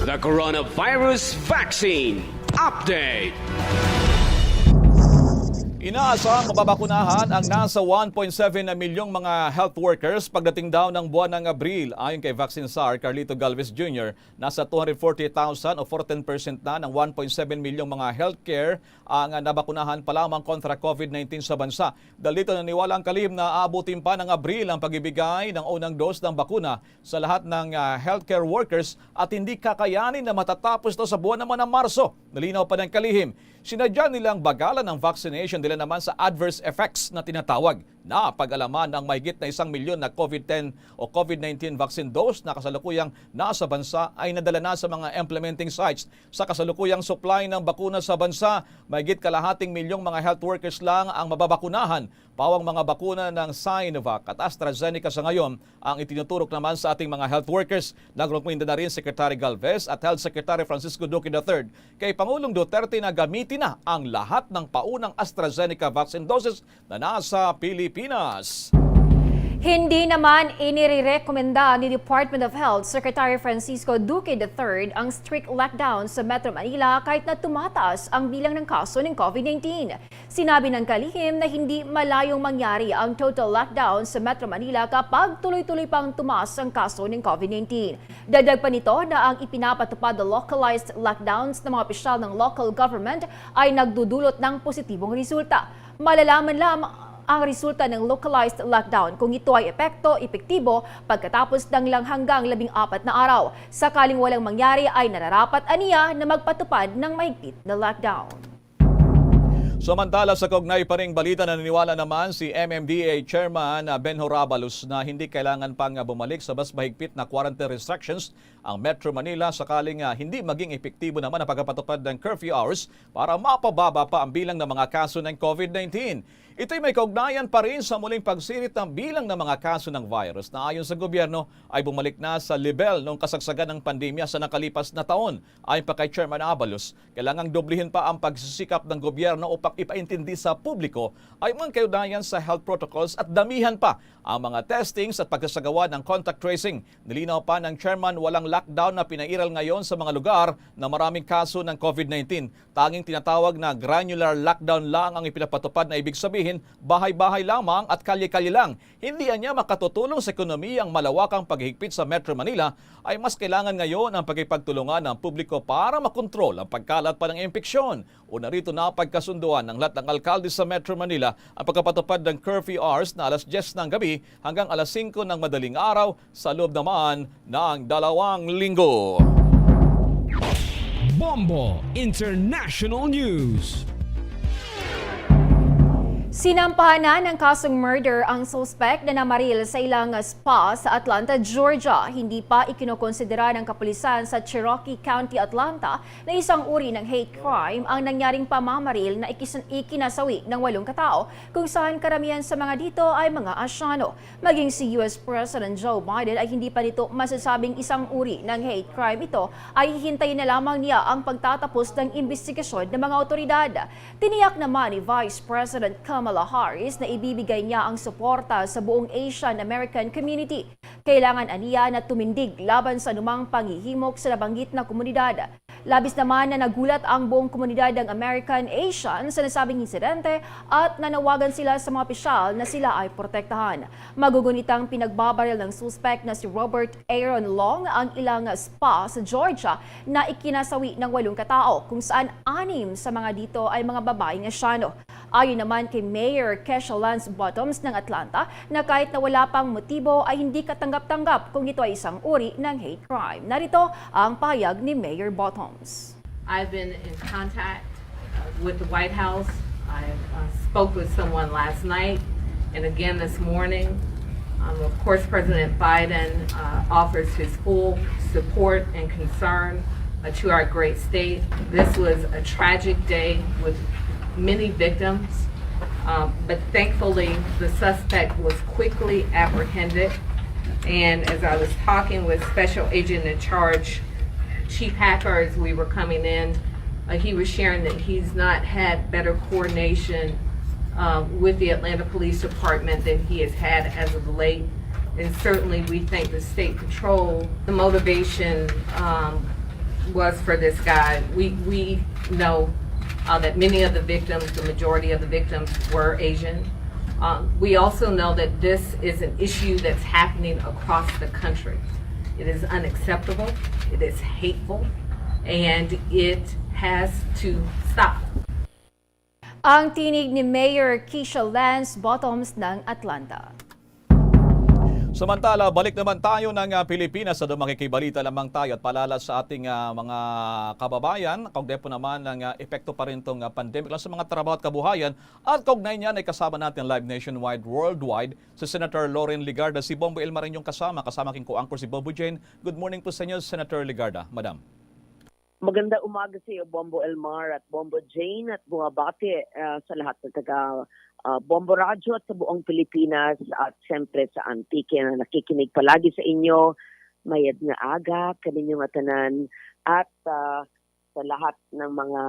The Coronavirus Vaccine Update. Inaasang mababakunahan ang nasa 1.7 na milyong mga health workers pagdating daw ng buwan ng Abril. Ayon kay Vaccine Czar Carlito Galvez Jr., nasa 240,000 o 14% na ng 1.7 milyong mga healthcare ang nabakunahan pa lamang kontra COVID-19 sa bansa. Dahil dito naniwala ang kalihim na aabutin pa ng Abril ang pagibigay ng unang dose ng bakuna sa lahat ng healthcare workers at hindi kakayanin na matatapos ito sa buwan naman ng Marso. Nalinaw pa ng kalihim. Sinadya nilang bagalan ng vaccination dila naman sa adverse effects na tinatawag na pag-alaman ng mahigit na 1 milyon na COVID-10 o COVID-19 vaccine dose na kasalukuyang nasa bansa ay nadala na sa mga implementing sites. Sa kasalukuyang supply ng bakuna sa bansa, mahigit kalahating milyong mga health workers lang ang mababakunahan. Pawang mga bakuna ng Sinovac at AstraZeneca sa ngayon ang itinuturok naman sa ating mga health workers. Nagrekomenda na rin Secretary Galvez at Health Secretary Francisco Duque III kay Pangulong Duterte na gamitin na ang lahat ng paunang AstraZeneca vaccine doses na nasa Pilipinas. Hindi naman inirekomenda ni Department of Health Secretary Francisco Duque III ang strict lockdown sa Metro Manila kahit na tumataas ang bilang ng kaso ng COVID-19. Sinabi ng kalihim na hindi malayong mangyari ang total lockdown sa Metro Manila kapag tuloy-tuloy pang tumaas ang kaso ng COVID-19. Dagdag pa nito na ang ipinapatupad na localized lockdowns ng mga opisyal ng local government ay nagdudulot ng positibong resulta. Malalaman lamang ang resulta ng localized lockdown kung ito ay epektibo pagkatapos ng lang hanggang 14 na araw. Sakaling walang mangyari ay nararapat aniya na magpatupad ng mahigpit na lockdown. Samantala sa kaugnay pa ring balita, naniniwala naman si MMDA Chairman Ben Horabalus na hindi kailangan pang bumalik sa mas mahigpit na quarantine restrictions ang Metro Manila sakaling hindi maging epektibo naman ang pagpapatupad ng curfew hours para mapababa pa ang bilang ng mga kaso ng COVID-19. Ito'y may kaugnayan pa rin sa muling pagsirit ng bilang ng mga kaso ng virus na ayon sa gobyerno ay bumalik na sa level noong kasagsagan ng pandemya sa nakalipas na taon. Ayon pa kay Chairman Abalos, kailangang doblihin pa ang pagsisikap ng gobyerno upang ipaintindi sa publiko ay mga kaugnayan sa health protocols at damihan pa ang mga testings at pagsasagawa ng contact tracing. Nilinaw pa ng Chairman walang lockdown na pinairal ngayon sa mga lugar na maraming kaso ng COVID-19. Tanging tinatawag na granular lockdown lang ang ipinapatupad na ibig sabihin bahay-bahay lamang at kalye-kalye lang. Hindi niya makatutulong sa ekonomiya ang malawakang paghihigpit sa Metro Manila ay mas kailangan ngayon ang pagkipagtulungan ng publiko para makontrol ang pagkalat pa ng impeksyon. Una rito na pagkasunduan ng lahat ng alkalde sa Metro Manila ang pagkapatupad ng curfew hours na alas 10 ng gabi hanggang alas 5 ng madaling araw sa loob naman ng 2 linggo. Bombo International News. Sinampahan na ng kasong murder ang suspect na namaril sa ilang spa sa Atlanta, Georgia. Hindi pa ikinokonsidera ng kapulisan sa Cherokee County, Atlanta na isang uri ng hate crime ang nangyaring pamamaril na ikinasawi ng 8 katao kung saan karamihan sa mga dito ay mga Asyano. Maging si US President Joe Biden ay hindi pa nito masasabing isang uri ng hate crime ito ay hihintayin na lamang niya ang pagtatapos ng investigasyon ng mga otoridad. Tiniyak naman ni Vice President Kamala Harris na ibibigay niya ang suporta sa buong Asian American community. Kailangan aniya na tumindig laban sa anumang panghihimok sa nabanggit na komunidad. Labis naman na nagulat ang buong komunidad ng American Asian sa nasabing insidente at nanawagan sila sa mga opisyal na sila ay protektahan. Magugunitang pinagbabaril ng suspect na si Robert Aaron Long ang ilang spa sa Georgia na ikinasawi ng 8 katao kung saan 6 sa mga dito ay mga babaeng Asyano. Ayon naman kay Mayor Keisha Lance Bottoms ng Atlanta na kahit na wala pang motibo ay hindi katanggap-tanggap kung ito ay isang uri ng hate crime. Narito ang payag ni Mayor Bottoms. I've been in contact with the White House. I spoke with someone last night and again this morning. Of course, President Biden offers his full support and concern to our great state. This was a tragic day with many victims, but thankfully the suspect was quickly apprehended. And as I was talking with Special Agent in Charge, Chief Hacker, as we were coming in, he was sharing that he's not had better coordination with the Atlanta Police Department than he has had as of late. And certainly we thank the State Patrol. The motivation was for this guy. We know that many of the victims, the majority of the victims were Asian. We also know that this is an issue that's happening across the country. It is unacceptable, it is hateful, and it has to stop. Ang tinig ni Mayor Keisha Lance Bottoms ng Atlanta. Samantala, balik naman tayo ng Pilipinas sa makikibalita lamang tayo at palala sa ating mga kababayan. Kaugnay po naman ng epekto pa rin itong pandemic lang sa mga trabaho at kabuhayan. At kaugnay niyan ay kasama natin live nationwide, worldwide, si Senator Lauren Ligarda. Si Bombo ELMAR rin yung kasama king co-anchor si Bobo Jane. Good morning po sa inyo, Senator Ligarda. Madam. Maganda umaga sa iyo, Bombo ELMAR at Bombo Jane, at bumabati sa lahat ng taga Bombo Radyo at sa buong Pilipinas at siyempre sa Antique na nakikinig palagi sa inyo. Mayad nga aga, kaninyong atanan at sa lahat ng mga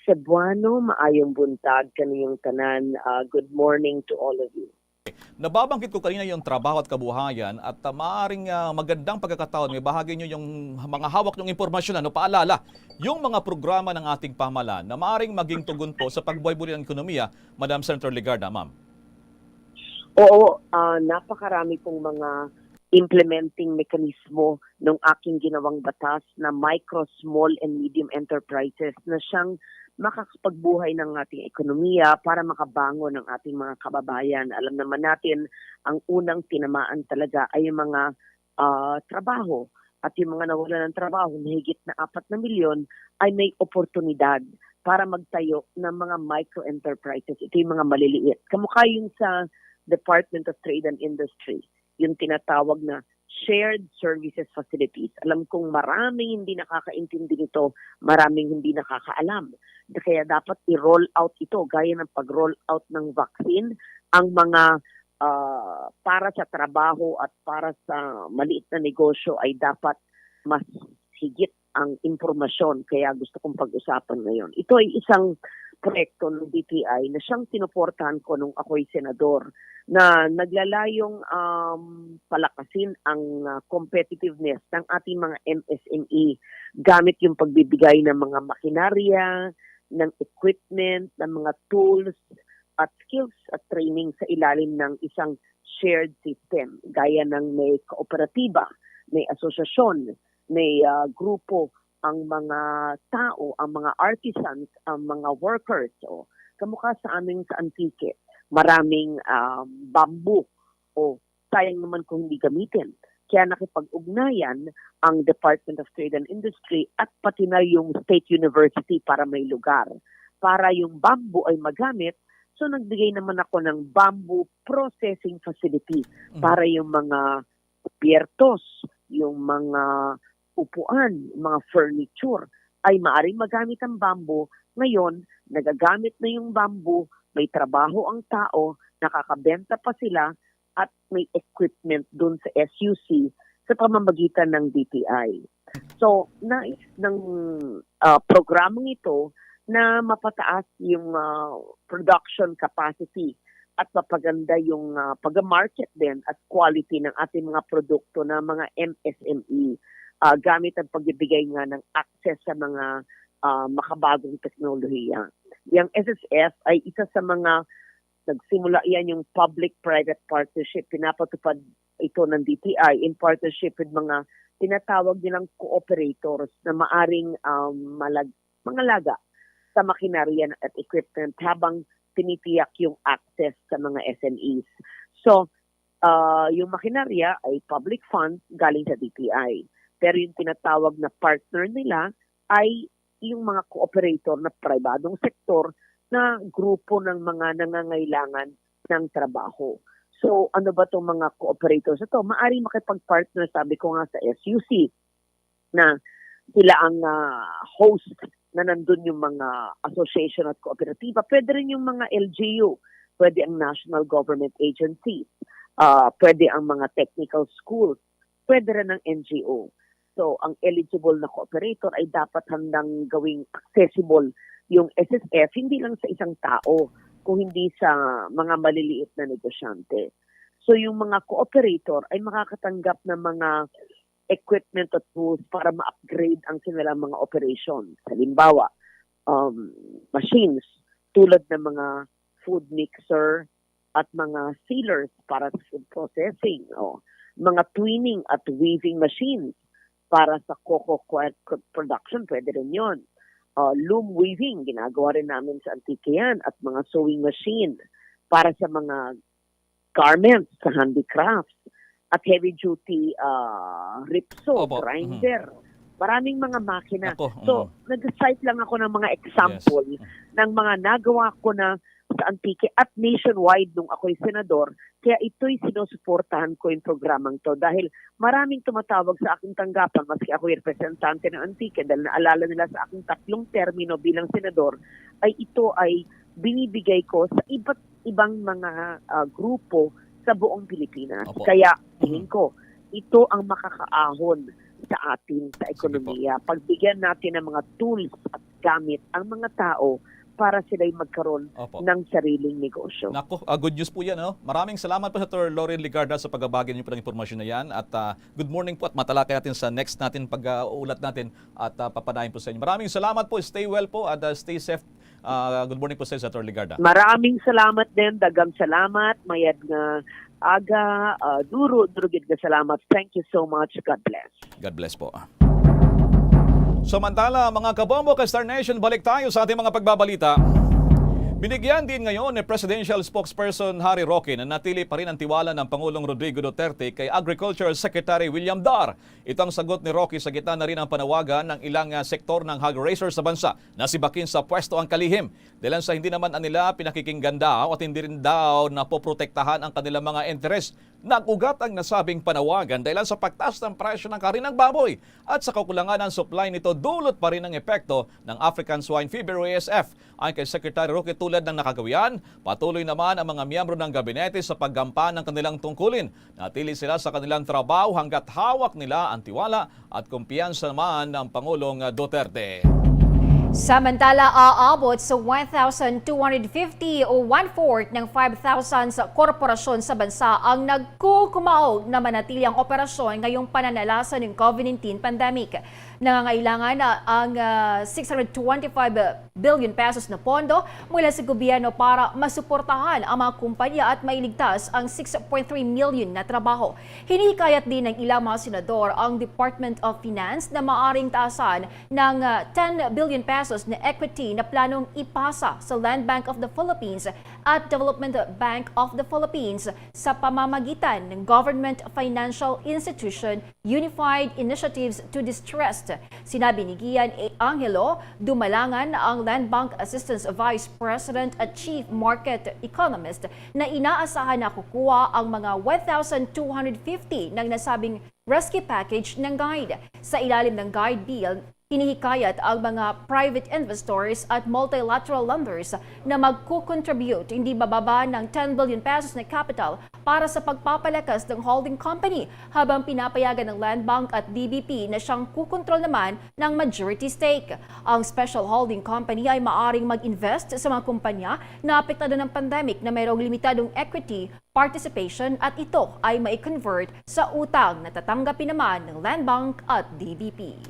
Cebuano, maayong buntag, kaninyong tanan. Good morning to all of you. Nababanggit ko kanina yung trabaho at kabuhayan at maaaring magandang pagkakataon, may bahagi nyo yung mga hawak ng impormasyon, paalala, yung mga programa ng ating pamahalaan na maaaring maging tugon po sa pagbuhay-buhay ng ekonomiya, Madam Senator Ligarda, ma'am. Oo, napakarami pong mga implementing mekanismo ng aking ginawang batas na micro, small, and medium enterprises na siyang makakapagbuhay ng ating ekonomiya para makabangon ng ating mga kababayan. Alam naman natin, ang unang tinamaan talaga ay yung mga trabaho. At yung mga nawalan ng trabaho, mahigit na 4 na milyon, ay may oportunidad para magtayo ng mga micro-enterprises. Ito yung mga maliliit. Kamukha yung sa Department of Trade and Industry, yung tinatawag na shared services facilities. Alam kong maraming hindi nakakaintindi nito, maraming hindi nakakaalam. Kaya dapat i-roll out ito, gaya ng pag-roll out ng vaccine, ang mga para sa trabaho at para sa maliit na negosyo ay dapat mas higit ang impormasyon. Kaya gusto kong pag-usapan ngayon. Ito ay isang proyekto ng DTI na siyang sinuportahan ko nung ako'y senador na naglalayong palakasin ang competitiveness ng ating mga MSME gamit yung pagbibigay ng mga makinarya, ng equipment, ng mga tools at skills at training sa ilalim ng isang shared system gaya ng may kooperatiba, may asosasyon, may grupo, ang mga tao, ang mga artisans, ang mga workers. O, kamukha sa aming sa Antique, maraming bamboo o sayang naman kung hindi gamitin. Kaya nakipag-ugnayan ang Department of Trade and Industry at pati na yung State University para may lugar. Para yung bamboo ay magamit, so nagbigay naman ako ng bamboo processing facility para yung mga piertos, yung mga upuan, mga furniture ay maaaring magamit ang bamboo. Ngayon, nagagamit na yung bamboo, may trabaho ang tao, nakakabenta pa sila at may equipment dun sa SUC sa pamamagitan ng DTI. So, nais ng programang ito na mapataas yung production capacity at mapaganda yung pag-market din at quality ng ating mga produkto na mga MSME gamit ang pagbibigay nga ng access sa mga makabagong teknolohiya. Yung SSF ay isa sa mga nagsimula yan yung public-private partnership. Pinapatupad ito ng DTI in partnership with mga tinatawag nilang cooperators na maaring mangalaga sa makinarya at equipment habang tinitiyak yung access sa mga SMEs. So, yung makinarya ay public funds galing sa DTI. Pero yung tinatawag na partner nila ay yung mga cooperator na pribadong sektor na grupo ng mga nangangailangan ng trabaho. So, ano ba itong mga cooperators ito? Maaring makipag-partner, sabi ko nga sa SUC, na sila ang host na nandun yung mga association at kooperatiba. Pwede rin yung mga LGU, pwede ang national government agencies, pwede ang mga technical schools, pwede rin ang NGO. So, ang eligible na cooperator ay dapat handang gawing accessible yung SSF, hindi lang sa isang tao, kung hindi sa mga maliliit na negosyante. So, yung mga cooperator ay makakatanggap ng mga equipment at tools para ma-upgrade ang kanilang mga operations. Halimbawa, machines tulad ng mga food mixer at mga sealers para sa food processing, mga twinning at weaving machines para sa cocoa production, pwede rin yun. Loom weaving, ginagawa rin namin sa Antique yan, at mga sewing machine para sa mga garments, sa handicrafts, at heavy-duty ripsaw, grinder. Maraming mga makina. So, nag-cite lang ako ng mga example ng mga nagawa ko na sa Antique at nationwide nung ako'y senador. Kaya ito'y sinusuportahan ko yung programang to dahil maraming tumatawag sa aking tanggapan maski ako'y representante ng Antique dahil naalala nila sa aking 3 termino bilang senador ay ito ay binibigay ko sa iba't ibang mga grupo sa buong Pilipinas. Kaya tingin ko, ito ang makakaahon sa atin sa ekonomiya. Pagbigyan natin ng mga tools at gamit ang mga tao para sila'y magkaroon ng sariling negosyo. Nako, good news po yan. Maraming salamat po sa Dr. Lauren Ligarda sa pagbabahagi niyo po ng impormasyon na yan. At good morning po at matalakay natin sa next natin pag-uulat natin at papadahin po sa inyo. Maraming salamat po. Stay well po at stay safe. Good morning po sa Dr. Ligarda. Maraming salamat din. Dagang salamat. Mayad nga aga. Durugid nga salamat. Thank you so much. God bless. God bless po. Samantala, mga kabombo ka Star Nation, balik tayo sa ating mga pagbabalita. Binigyan din ngayon ni Presidential Spokesperson Harry Roque na natili pa rin ang tiwala ng Pangulong Rodrigo Duterte kay Agriculture Secretary William Dar. Ito ang sagot ni Roque sa gitna na rin ang panawagan ng ilang sektor ng hog raisers sa bansa na sibakin sa pwesto ang kalihim. Dahil sa hindi naman nila pinakikinggan daw at hindi rin daw na poprotektahan ang kanilang mga interes. Nag-ugat ang nasabing panawagan dahil sa pagtaas ng presyo ng karinang baboy at sa kakulangan ng supply nito dulot pa rin ang epekto ng African Swine Fever o ASF. Ayon kay Secretary Roque, tulad ng nakagawian, patuloy naman ang mga miyembro ng gabinete sa paggampan ng kanilang tungkulin. Natili sila sa kanilang trabaho hanggat hawak nila ang tiwala at kumpiyansa naman ng Pangulong Duterte. Samantala, aabot sa 1,250 o 1/4 ng 5,000 sa korporasyon sa bansa ang nagkukumaog na manatili ang operasyon ngayong pananalasa ng COVID-19 pandemic. Nangangailangan ang 625 billion pesos na pondo mula sa gobyerno para masuportahan ang mga kumpanya at mailigtas ang 6.3 million na trabaho. Hinihikayat din ng ilang mga senador ang Department of Finance na maaring taasan ng 10 billion pesos na equity na planong ipasa sa Land Bank of the Philippines at Development Bank of the Philippines sa pamamagitan ng Government Financial Institution Unified Initiatives to Distressed. Sinabi ni Gian A. Angelo, dumalangan ang Land Bank Assistance Vice President at Chief Market Economist na inaasahan na kukuha ang mga 1,250 ng nasabing rescue package ng guide. Sa ilalim ng guide bill, hinihikayat ang mga private investors at multilateral lenders na magkukontribute hindi bababa ng 10 billion pesos na capital para sa pagpapalakas ng holding company habang pinapayagan ng Land Bank at DBP na siyang kukontrol naman ng majority stake. Ang special holding company ay maaring mag-invest sa mga kumpanya na apektado ng pandemic na mayroong limitadong equity participation at ito ay mai-convert sa utang na tatanggapin naman ng Land Bank at DBP.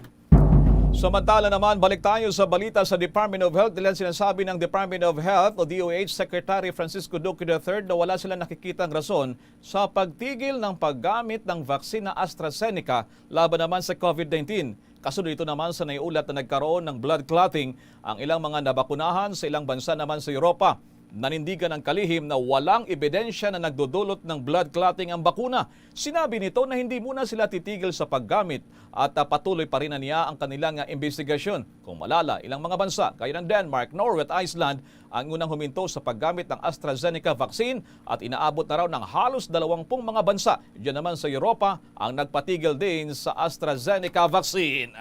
Samantala naman, balik tayo sa balita sa Department of Health. Dahil sinasabi ng Department of Health o DOH Secretary Francisco Duque III na wala silang nakikitang rason sa pagtigil ng paggamit ng vaksina AstraZeneca laban naman sa COVID-19. Kasunod ito naman sa naiulat na nagkaroon ng blood clotting ang ilang mga nabakunahan sa ilang bansa naman sa Europa. Nanindigan ng kalihim na walang ebidensya na nagdudulot ng blood clotting ang bakuna. Sinabi nito na hindi muna sila titigil sa paggamit at patuloy pa rin na niya ang kanilang investigasyon. Kung malala, ilang mga bansa, gaya ng Denmark, Norway at Iceland, ang unang huminto sa paggamit ng AstraZeneca vaccine at inaabot na raw ng halos 20 mga bansa. Diyan naman sa Europa, ang nagpatigil din sa AstraZeneca vaccine.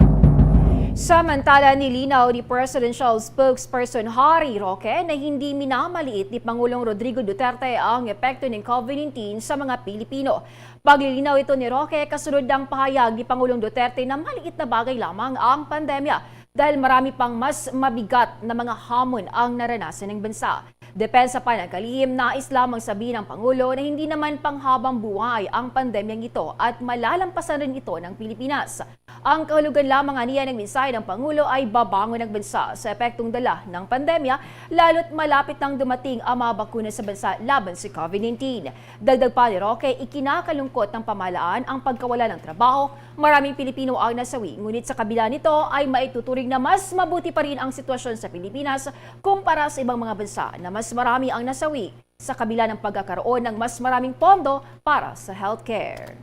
Samantala, nilinaw ni Presidential Spokesperson Harry Roque na hindi minamaliit ni Pangulong Rodrigo Duterte ang epekto ng COVID-19 sa mga Pilipino. Paglilinaw ito ni Roque kasunod ng pahayag ni Pangulong Duterte na maliit na bagay lamang ang pandemya dahil marami pang mas mabigat na mga hamon ang naranasan ng bansa. Depensa pa ng kalihim, nais lamang sabihin ng Pangulo na hindi naman panghabang buhay ang pandemyang ito at malalampasan rin ito ng Pilipinas. Ang kahulugan lamang niya ng mensahe ng Pangulo ay babangon ng bansa sa epektong dala ng pandemya lalo't malapit nang dumating ang mga bakuna sa bansa laban sa COVID-19. Dagdag pa ni Roque, ikinakalungkot ng pamahalaan ang pagkawala ng trabaho. Maraming Pilipino ang nasawi, ngunit sa kabila nito ay maituturing na mas mabuti pa rin ang sitwasyon sa Pilipinas kumpara sa ibang mga bansa na mas marami ang nasawi sa kabila ng pagkakaroon ng mas maraming pondo para sa healthcare.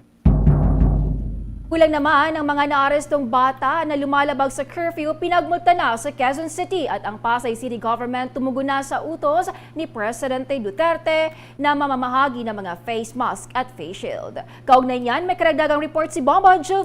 Kulang naman ang mga naarestong bata na lumalabag sa curfew pinagmulta na sa Quezon City at ang Pasay City Government tumugon na sa utos ni Presidente Duterte na mamamahagi ng mga face mask at face shield. Kaugnay niyan, may karagdagang report si Bombo Radyo.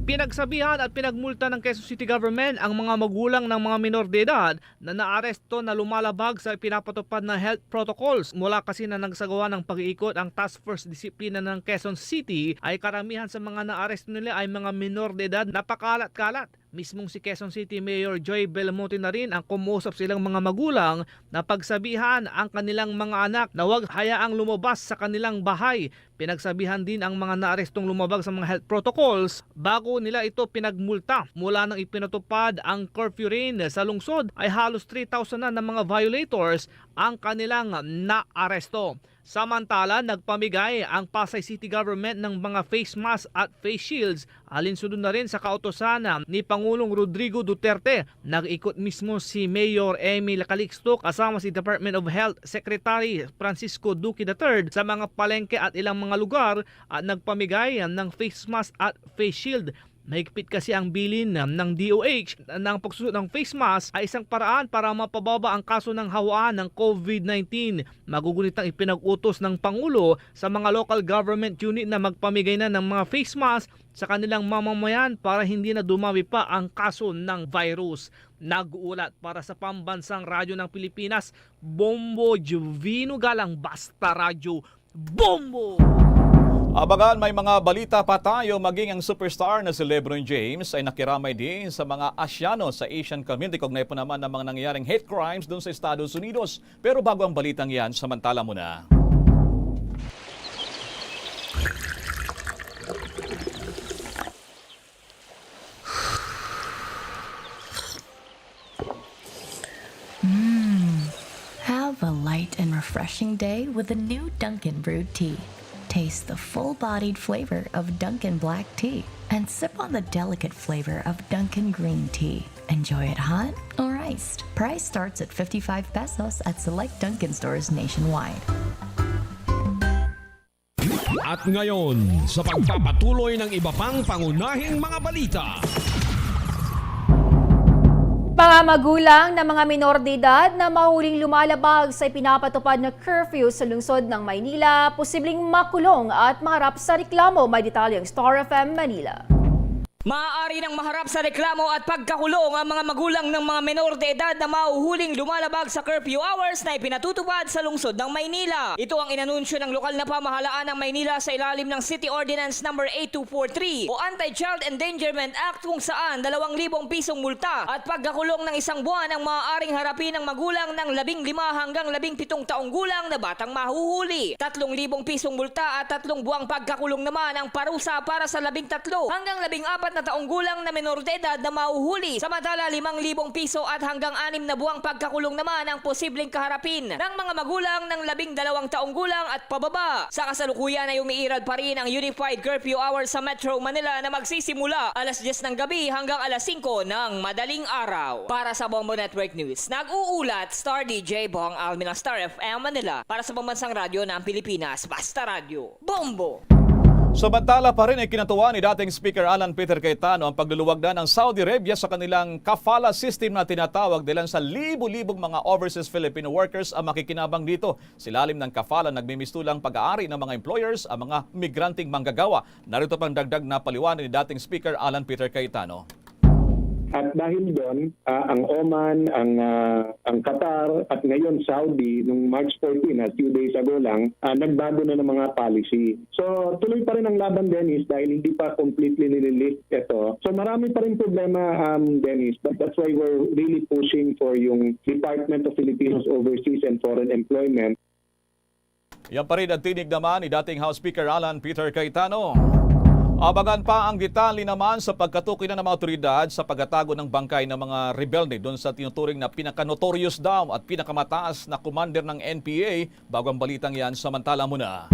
Pinagsabihan at pinagmulta ng Quezon City Government ang mga magulang ng mga minor de edad na naaresto na lumalabag sa pinapatupad na health protocols. Mula kasi na nagsagawa ng pag-iikot ang Task Force Disiplina ng Quezon City ay karamihan sa mga naaresto nila ay mga minor de edad na pakalat-kalat. Mismong si Quezon City Mayor Joy Belmonte na rin ang kumuusap silang mga magulang na pagsabihan ang kanilang mga anak na huwag hayaang lumabas sa kanilang bahay. Pinagsabihan din ang mga naarestong lumabag sa mga health protocols bago nila ito pinagmulta. Mula nang ipinatupad ang curfew rin sa lungsod ay halos 3,000 na ng mga violators ang kanilang naaresto. Samantala, nagpamigay ang Pasay City Government ng mga face mask at face shields alinsunod na rin sa kautosan ni Pangulong Rodrigo Duterte. Nag-ikot mismo si Mayor Emil Calixto kasama si Department of Health Secretary Francisco Duque III sa mga palengke at ilang mga lugar at nagpamigay ng face mask at face shield. Mahigpit kasi ang bilin ng DOH na ang pagsusuot ng face mask ay isang paraan para mapababa ang kaso ng hawaan ng COVID-19. Magugunit ang ipinag-utos ng Pangulo sa mga local government unit na magpamigay na ng mga face mask sa kanilang mamamayan para hindi na dumami pa ang kaso ng virus. Nag-uulat para sa Pambansang Radyo ng Pilipinas, Bombo Radyo, Basta Radyo, Bombo! Abangan, may mga balita pa tayo. Maging ang superstar na si LeBron James ay nakiramay din sa mga Asyano sa Asian community. Kaugnay po naman ng mga nangyayaring hate crimes doon sa Estados Unidos. Pero bago ang balitang yan, samantala muna. bright and refreshing day with a new Dunkin' brewed tea. Taste the full-bodied flavor of Dunkin' black tea and sip on the delicate flavor of Dunkin' green tea. Enjoy it hot or iced. Price starts at 55 pesos at select Dunkin' stores nationwide. At ngayon, sa pagpapatuloy ng iba pang pangunahing mga balita. Mga magulang ng mga minor de edad na mahuling lumalabag sa ipinapatupad na curfew sa lungsod ng Maynila, posibleng makulong at maharap sa reklamo. May detalyeng Star FM Manila. Maaari nang maharap sa reklamo at pagkakulong ang mga magulang ng mga menor de edad na mahuhuling lumalabag sa curfew hours na ipinatutupad sa lungsod ng Maynila. Ito ang inanunsyo ng lokal na pamahalaan ng Maynila sa ilalim ng City Ordinance No. 8243 o Anti-Child Endangerment Act, kung saan 2,000 pisong multa at pagkakulong ng 1 buwan ang maaaring harapin ng magulang ng 15 hanggang 17 taong gulang na batang mahuhuli. 3,000 pisong multa at 3 buwang pagkakulong naman ang parusa para sa 13 hanggang 14 na taong gulang na menor de edad na mahuhuli. Samantala, 5,000 piso at hanggang 6 na buwang pagkakulong naman ang posibleng kaharapin ng mga magulang ng 12 taong gulang at pababa. Sa kasalukuyan ay umiiral pa rin ang Unified Curfew Hours sa Metro Manila na magsisimula alas 10 ng gabi hanggang alas 5 ng madaling araw. Para sa Bombo Network News, nag-uulat Star DJ Bong Almin ng Star FM Manila. Para sa Pambansang Radyo ng Pilipinas, Basta Radyo, Bombo! Samantala pa rin ay kinatuwa ni dating Speaker Alan Peter Cayetano ang pagluluwag na ng Saudi Arabia sa kanilang kafala system na tinatawag dahil sa libo-libong mga overseas Filipino workers ang makikinabang dito. Silalim ng kafala, nagmimistulang pag-aari ng mga employers ang mga migranting manggagawa. Narito pang dagdag na paliwanag ni dating Speaker Alan Peter Cayetano. At dahil doon, ang Oman, ang Qatar at ngayon Saudi, nung March 14, a few days ago lang, nagbago na ng mga policy. So tuloy pa rin ang laban, Dennis, dahil hindi pa completely nililist ito. So marami pa rin problema, Dennis. But that's why we're really pushing for yung Department of Filipinos Overseas and Foreign Employment. Yan pa rin ang tinig naman ni dating House Speaker Alan Peter Cayetano. Abangan pa ang detalye naman sa pagkatukoy ng mga otoridad sa pagtatago ng bangkay ng mga rebelde doon sa tinuturing na pinaka-notorious daw at pinakamataas na commander ng NPA. Bago ang balitang yan, samantala muna.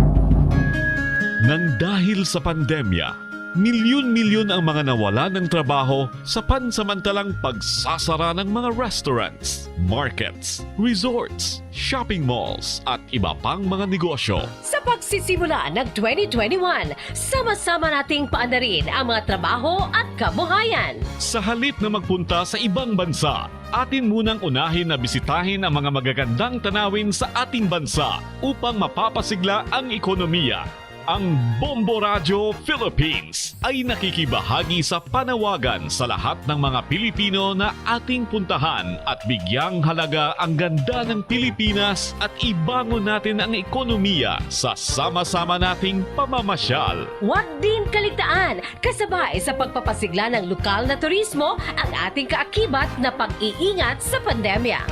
Nang dahil sa pandemya, milyon-milyon ang mga nawala ng trabaho sa pansamantalang pagsasara ng mga restaurants, markets, resorts, shopping malls at iba pang mga negosyo. Sa pagsisimula ng 2021, sama-sama nating paandarin ang mga trabaho at kabuhayan. Sa halip na magpunta sa ibang bansa, atin munang unahin na bisitahin ang mga magagandang tanawin sa ating bansa upang mapapasigla ang ekonomiya. Ang Bombo Radyo Philippines ay nakikibahagi sa panawagan sa lahat ng mga Pilipino na ating puntahan at bigyang halaga ang ganda ng Pilipinas at ibangon natin ang ekonomiya sa sama-sama nating pamamasyal. Huwag din kaligtaan, kasabay sa pagpapasigla ng lokal na turismo ang ating kaakibat na pag-iingat sa pandemya.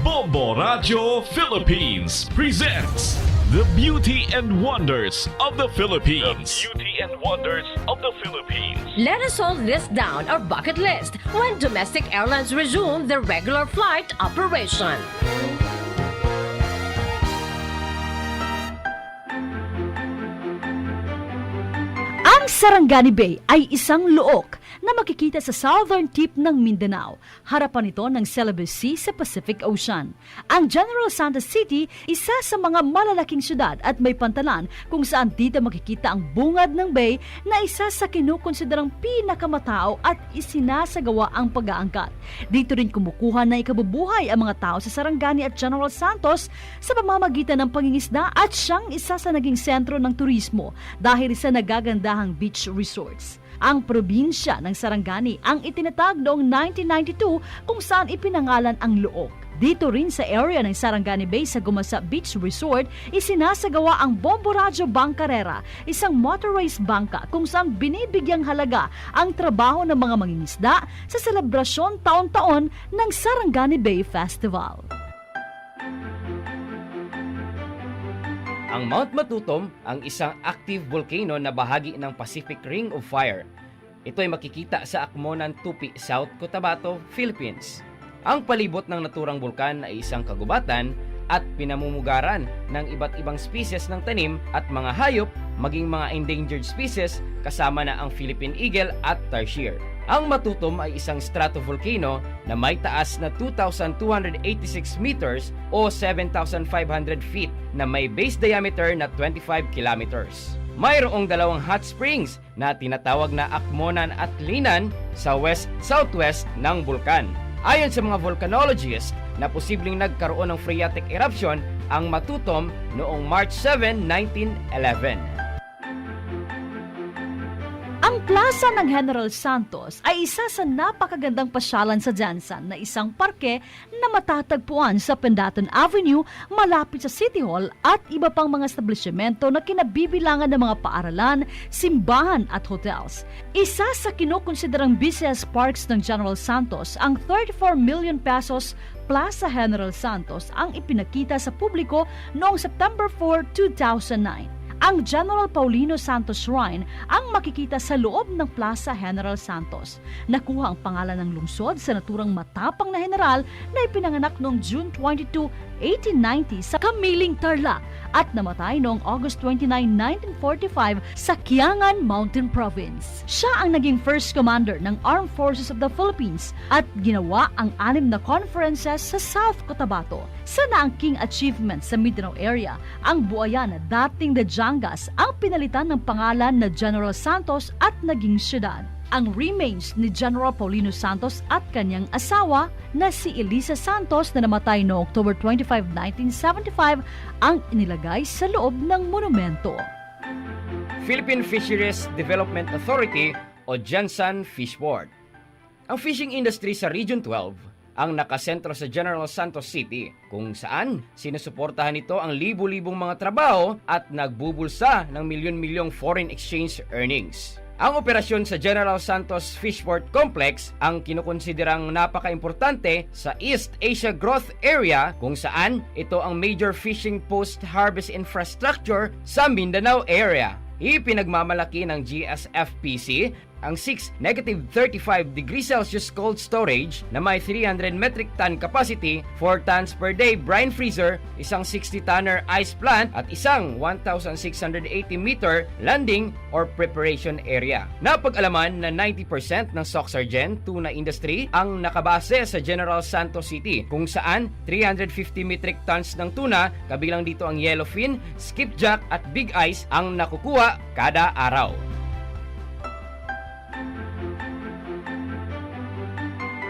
Bombo Radyo Philippines presents The Beauty and Wonders of the Philippines. The Beauty and Wonders of the Philippines. Let us all list down our bucket list when domestic airlines resume their regular flight operation. Ang Sarangani Bay ay isang luok na makikita sa southern tip ng Mindanao. Harapan ito ng Celebes Sea sa Pacific Ocean. Ang General Santos City, isa sa mga malalaking syudad at may pantalan kung saan dito makikita ang bungad ng bay na isa sa kinukonsiderang pinakamatao at isinasagawa ang pag-aangkat. Dito rin kumukuha na ikabubuhay ang mga tao sa Sarangani at General Santos sa pamamagitan ng pangingisda at siyang isa sa naging sentro ng turismo dahil sa nagagandahang beach resorts. Ang probinsya ng Sarangani ang itinatag noong 1992 kung saan ipinangalan ang Luok. Dito rin sa area ng Sarangani Bay sa Gumasa Beach Resort, isinasagawa ang Bombo Radyo Bangkarera, isang motor race bangka kung saan binibigyang halaga ang trabaho ng mga mangingisda sa selebrasyon taon-taon ng Sarangani Bay Festival. Ang Mount Matutom ang isang active volcano na bahagi ng Pacific Ring of Fire. Ito ay makikita sa Akmonan Tupi, South Cotabato, Philippines. Ang palibot ng naturang bulkan ay isang kagubatan at pinamumugaran ng iba't ibang species ng tanim at mga hayop, maging mga endangered species kasama na ang Philippine eagle at tarsier. Ang Matutom ay isang stratovolcano na may taas na 2,286 meters o 7,500 feet na may base diameter na 25 kilometers. Mayroong dalawang hot springs na tinatawag na Akmonan at Linan sa west-southwest ng bulkan. Ayon sa mga volcanologists na posibleng nagkaroon ng phreatic eruption ang Matutom noong March 7, 1911. Ang Plaza ng General Santos ay isa sa napakagandang pasyalan sa Jansan na isang parke na matatagpuan sa Pendaton Avenue malapit sa City Hall at iba pang mga establishmento na kinabibilangan ng mga paaralan, simbahan at hotels. Isa sa kinukonsiderang busiest parks ng General Santos, ang 34 million pesos Plaza General Santos ang ipinakita sa publiko noong September 4, 2009. Ang General Paulino Santos Shrine ang makikita sa loob ng Plaza General Santos. Nakuha ang pangalan ng lungsod sa naturang matapang na general na ipinanganak noong June 22, 1890 sa Kamiling, Tarlac at namatay noong August 29, 1945 sa Kiangan Mountain Province. Siya ang naging first commander ng Armed Forces of the Philippines at ginawa ang 6 na conferences sa South Cotabato. Sa naangking achievement sa Mindanao area, ang buhayan na dating Dajangas ang pinalitan ng pangalan na General Santos at naging syudad. Ang remains ni General Paulino Santos at kanyang asawa na si Elisa Santos na namatay noong October 25, 1975 ang inilagay sa loob ng monumento. Philippine Fisheries Development Authority o Jansan Fish Board. Ang fishing industry sa Region 12 ang nakasentro sa General Santos City, kung saan sinusuportahan nito ang libu-libong mga trabaho at nagbubulsa ng milyon-milyong foreign exchange earnings. Ang operasyon sa General Santos Fishport Complex ang kinukonsiderang napaka-importante sa East Asia Growth Area kung saan ito ang major fishing post-harvest infrastructure sa Mindanao area. Ipinagmamalaki ng GSFPC ang 6-35 degrees Celsius cold storage na may 300 metric ton capacity, 4 tons per day brine freezer, isang 60-tonner ice plant at isang 1,680 meter landing or preparation area. Napag-alaman na 90% ng Soxargen tuna industry ang nakabase sa General Santos City kung saan 350 metric tons ng tuna, kabilang dito ang yellowfin, skipjack at big ice ang nakukuha kada araw.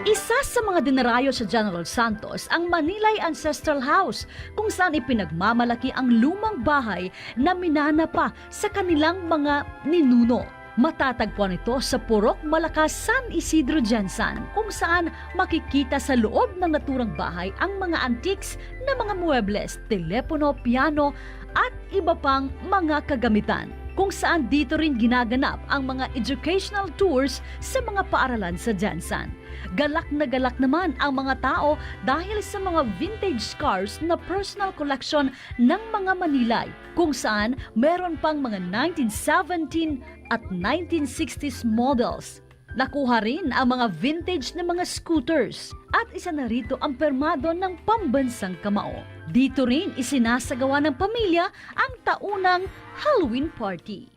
Isa sa mga dinarayo sa General Santos ang Manilay Ancestral House kung saan ipinagmamalaki ang lumang bahay na minana pa sa kanilang mga ninuno. Matatagpuan ito sa Purok Malakas, San Isidro, Jansan, kung saan makikita sa loob ng naturang bahay ang mga antiques na mga muebles, telepono, piano at iba pang mga kagamitan. Kung saan dito rin ginaganap ang mga educational tours sa mga paaralan sa Jansan. Galak na galak naman ang mga tao dahil sa mga vintage cars na personal collection ng mga Manilay, kung saan meron pang mga 1917 at 1960s models. Nakuha rin ang mga vintage na mga scooters at isa na rito ang permado ng pambansang kamao. Dito rin isinasagawa ng pamilya ang taunang Halloween party.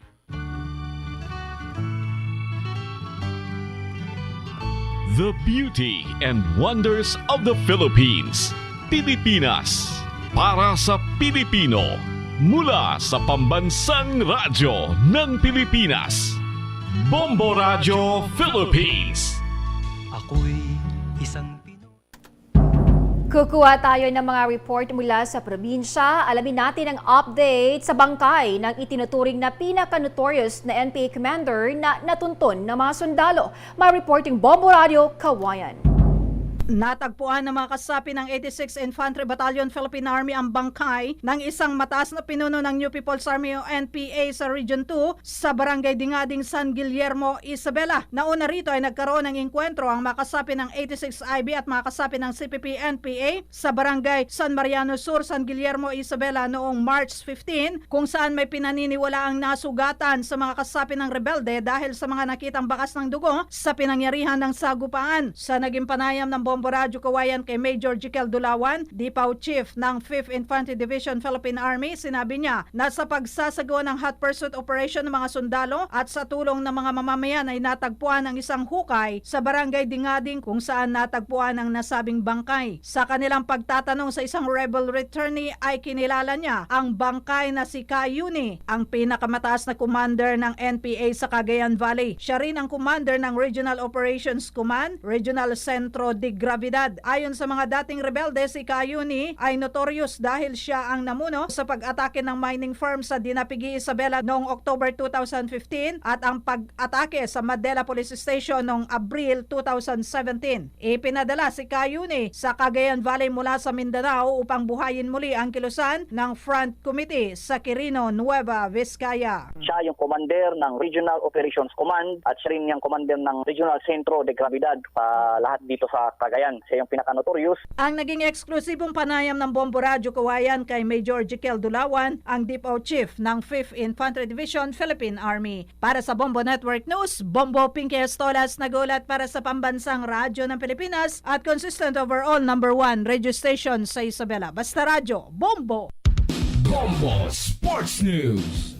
The beauty and wonders of the Philippines. Pilipinas. Para sa Pilipino. Mula sa Pambansang Radyo ng Pilipinas. Bombo Radyo Philippines. Ako'y isang Kukuha tayo ng mga report mula sa probinsya. Alamin natin ang update sa bangkay ng itinuturing na pinaka-notorious na NPA commander na natunton ng mga sundalo. May reporting Bombo Radio, Kawayan. Natagpuan ng mga kasapi ng 86th Infantry Battalion Philippine Army ang bangkay ng isang mataas na pinuno ng New People's Army o NPA sa Region 2 sa Barangay Dingading, San Guillermo, Isabela. Nauna rito ay nagkaroon ng engkwentro ang mga kasapi ng 86 IB at mga kasapi ng CPP-NPA sa Barangay San Mariano Sur, San Guillermo, Isabela noong March 15 kung saan may pinaniniwala ang nasugatan sa mga kasapi ng rebelde dahil sa mga nakitang bakas ng dugo sa pinangyarihan ng sagupaan. Sa naging panayam ng Bombo Bombo Radyo kawayan kay Major Jikel Dulawan, Dipaw Chief ng 5th Infantry Division Philippine Army. Sinabi niya na sa pagsasagawa ng hot pursuit operation ng mga sundalo at sa tulong ng mga mamamayan ay natagpuan ang isang hukay sa barangay Dingading kung saan natagpuan ang nasabing bangkay. Sa kanilang pagtatanong sa isang rebel returnee ay kinilala niya ang bangkay na si Kayuni, ang pinakamataas na commander ng NPA sa Cagayan Valley. Siya rin ang commander ng Regional Operations Command, Regional Centro de Gravidad. Ayon sa mga dating rebelde, si Kayuni ay notorious dahil siya ang namuno sa pag-atake ng mining firm sa Dinapigi, Isabela noong October 2015 at ang pag-atake sa Madela Police Station noong Abril 2017. Ipinadala si Kayuni sa Cagayan Valley mula sa Mindanao upang buhayin muli ang kilusan ng Front Committee sa Quirino, Nueva Vizcaya. Siya yung commander ng Regional Operations Command at siya rin yung commander ng Regional Centro de Gravidad lahat dito sa Cagayan. Siya yung pinaka-notorious. Ang naging eksklusibong panayam ng Bombo Radyo kawayan kay Major Jikel Dulawan, ang Depot Chief ng 5th Infantry Division Philippine Army. Para sa Bombo Network News, Bombo Pinky Estolas nagulat para sa Pambansang Radyo ng Pilipinas at consistent overall #1 radio station sa Isabela. Basta Radyo, Bombo! Bombo Sports News.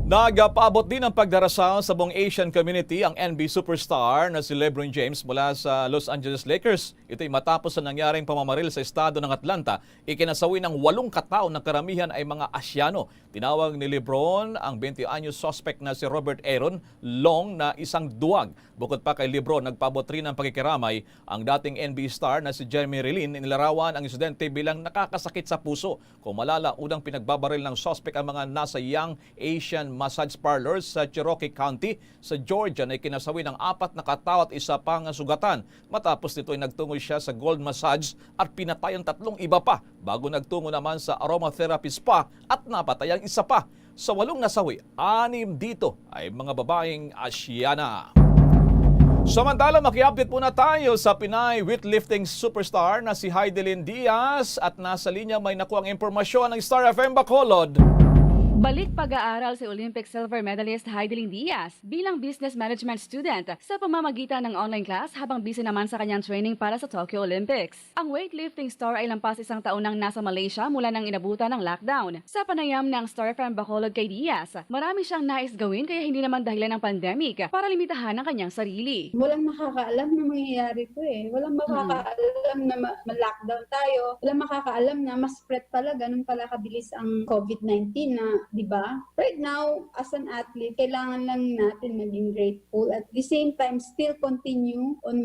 Nagpaabot din ang pagdarasal sa buong Asian community ang NBA superstar na si LeBron James mula sa Los Angeles Lakers. Ito'y matapos sa nangyaring pamamaril sa estado ng Atlanta. Ikinasawi ng 8 katao na karamihan ay mga Asyano. Tinawag ni LeBron ang 20 anyos suspect na si Robert Aaron Long na isang duwag. Bukod pa kay LeBron, nagpaabot rin ng pakikiramay ang dating NBA star na si Jeremy Rilin. Inilarawan ang insidente bilang nakakasakit sa puso. Kung malala, unang pinagbabaril ng suspect ang mga nasa Young Asian massage parlors sa Cherokee County sa Georgia na ikinasawi ng 4 na katao at isa pang sugatan. Matapos nito ay nagtungo siya sa Gold Massage at pinatay ang 3 iba pa bago nagtungo naman sa Aromatherapy Spa at napatay ang isa pa. Sa 8 nasawi, 6 dito ay mga babaeng Asyana. Samantala, maki-update muna tayo sa Pinay weightlifting superstar na si Heidelin Diaz at nasa linya may nakuhang impormasyon ng Star FM Bacolod. Balik pag-aaral si Olympic silver medalist Heidelin Diaz bilang business management student sa pamamagitan ng online class habang busy naman sa kanyang training para sa Tokyo Olympics. Ang weightlifting star ay lampas 1 taon nang nasa Malaysia mula nang inabutan ng lockdown. Sa panayam ng Star FM Bacolod kay Diaz, marami siyang nais gawin kaya hindi naman dahilan ng pandemic para limitahan ang kanyang sarili. Walang makakaalam na mangyayari to eh. Walang makakaalam na ma-lockdown tayo. Walang makakaalam na mas spread pala, ganun pala kabilis ang COVID-19 na, di ba? Right now, as an athlete, kailangan lang natin maging grateful at the same time still continue on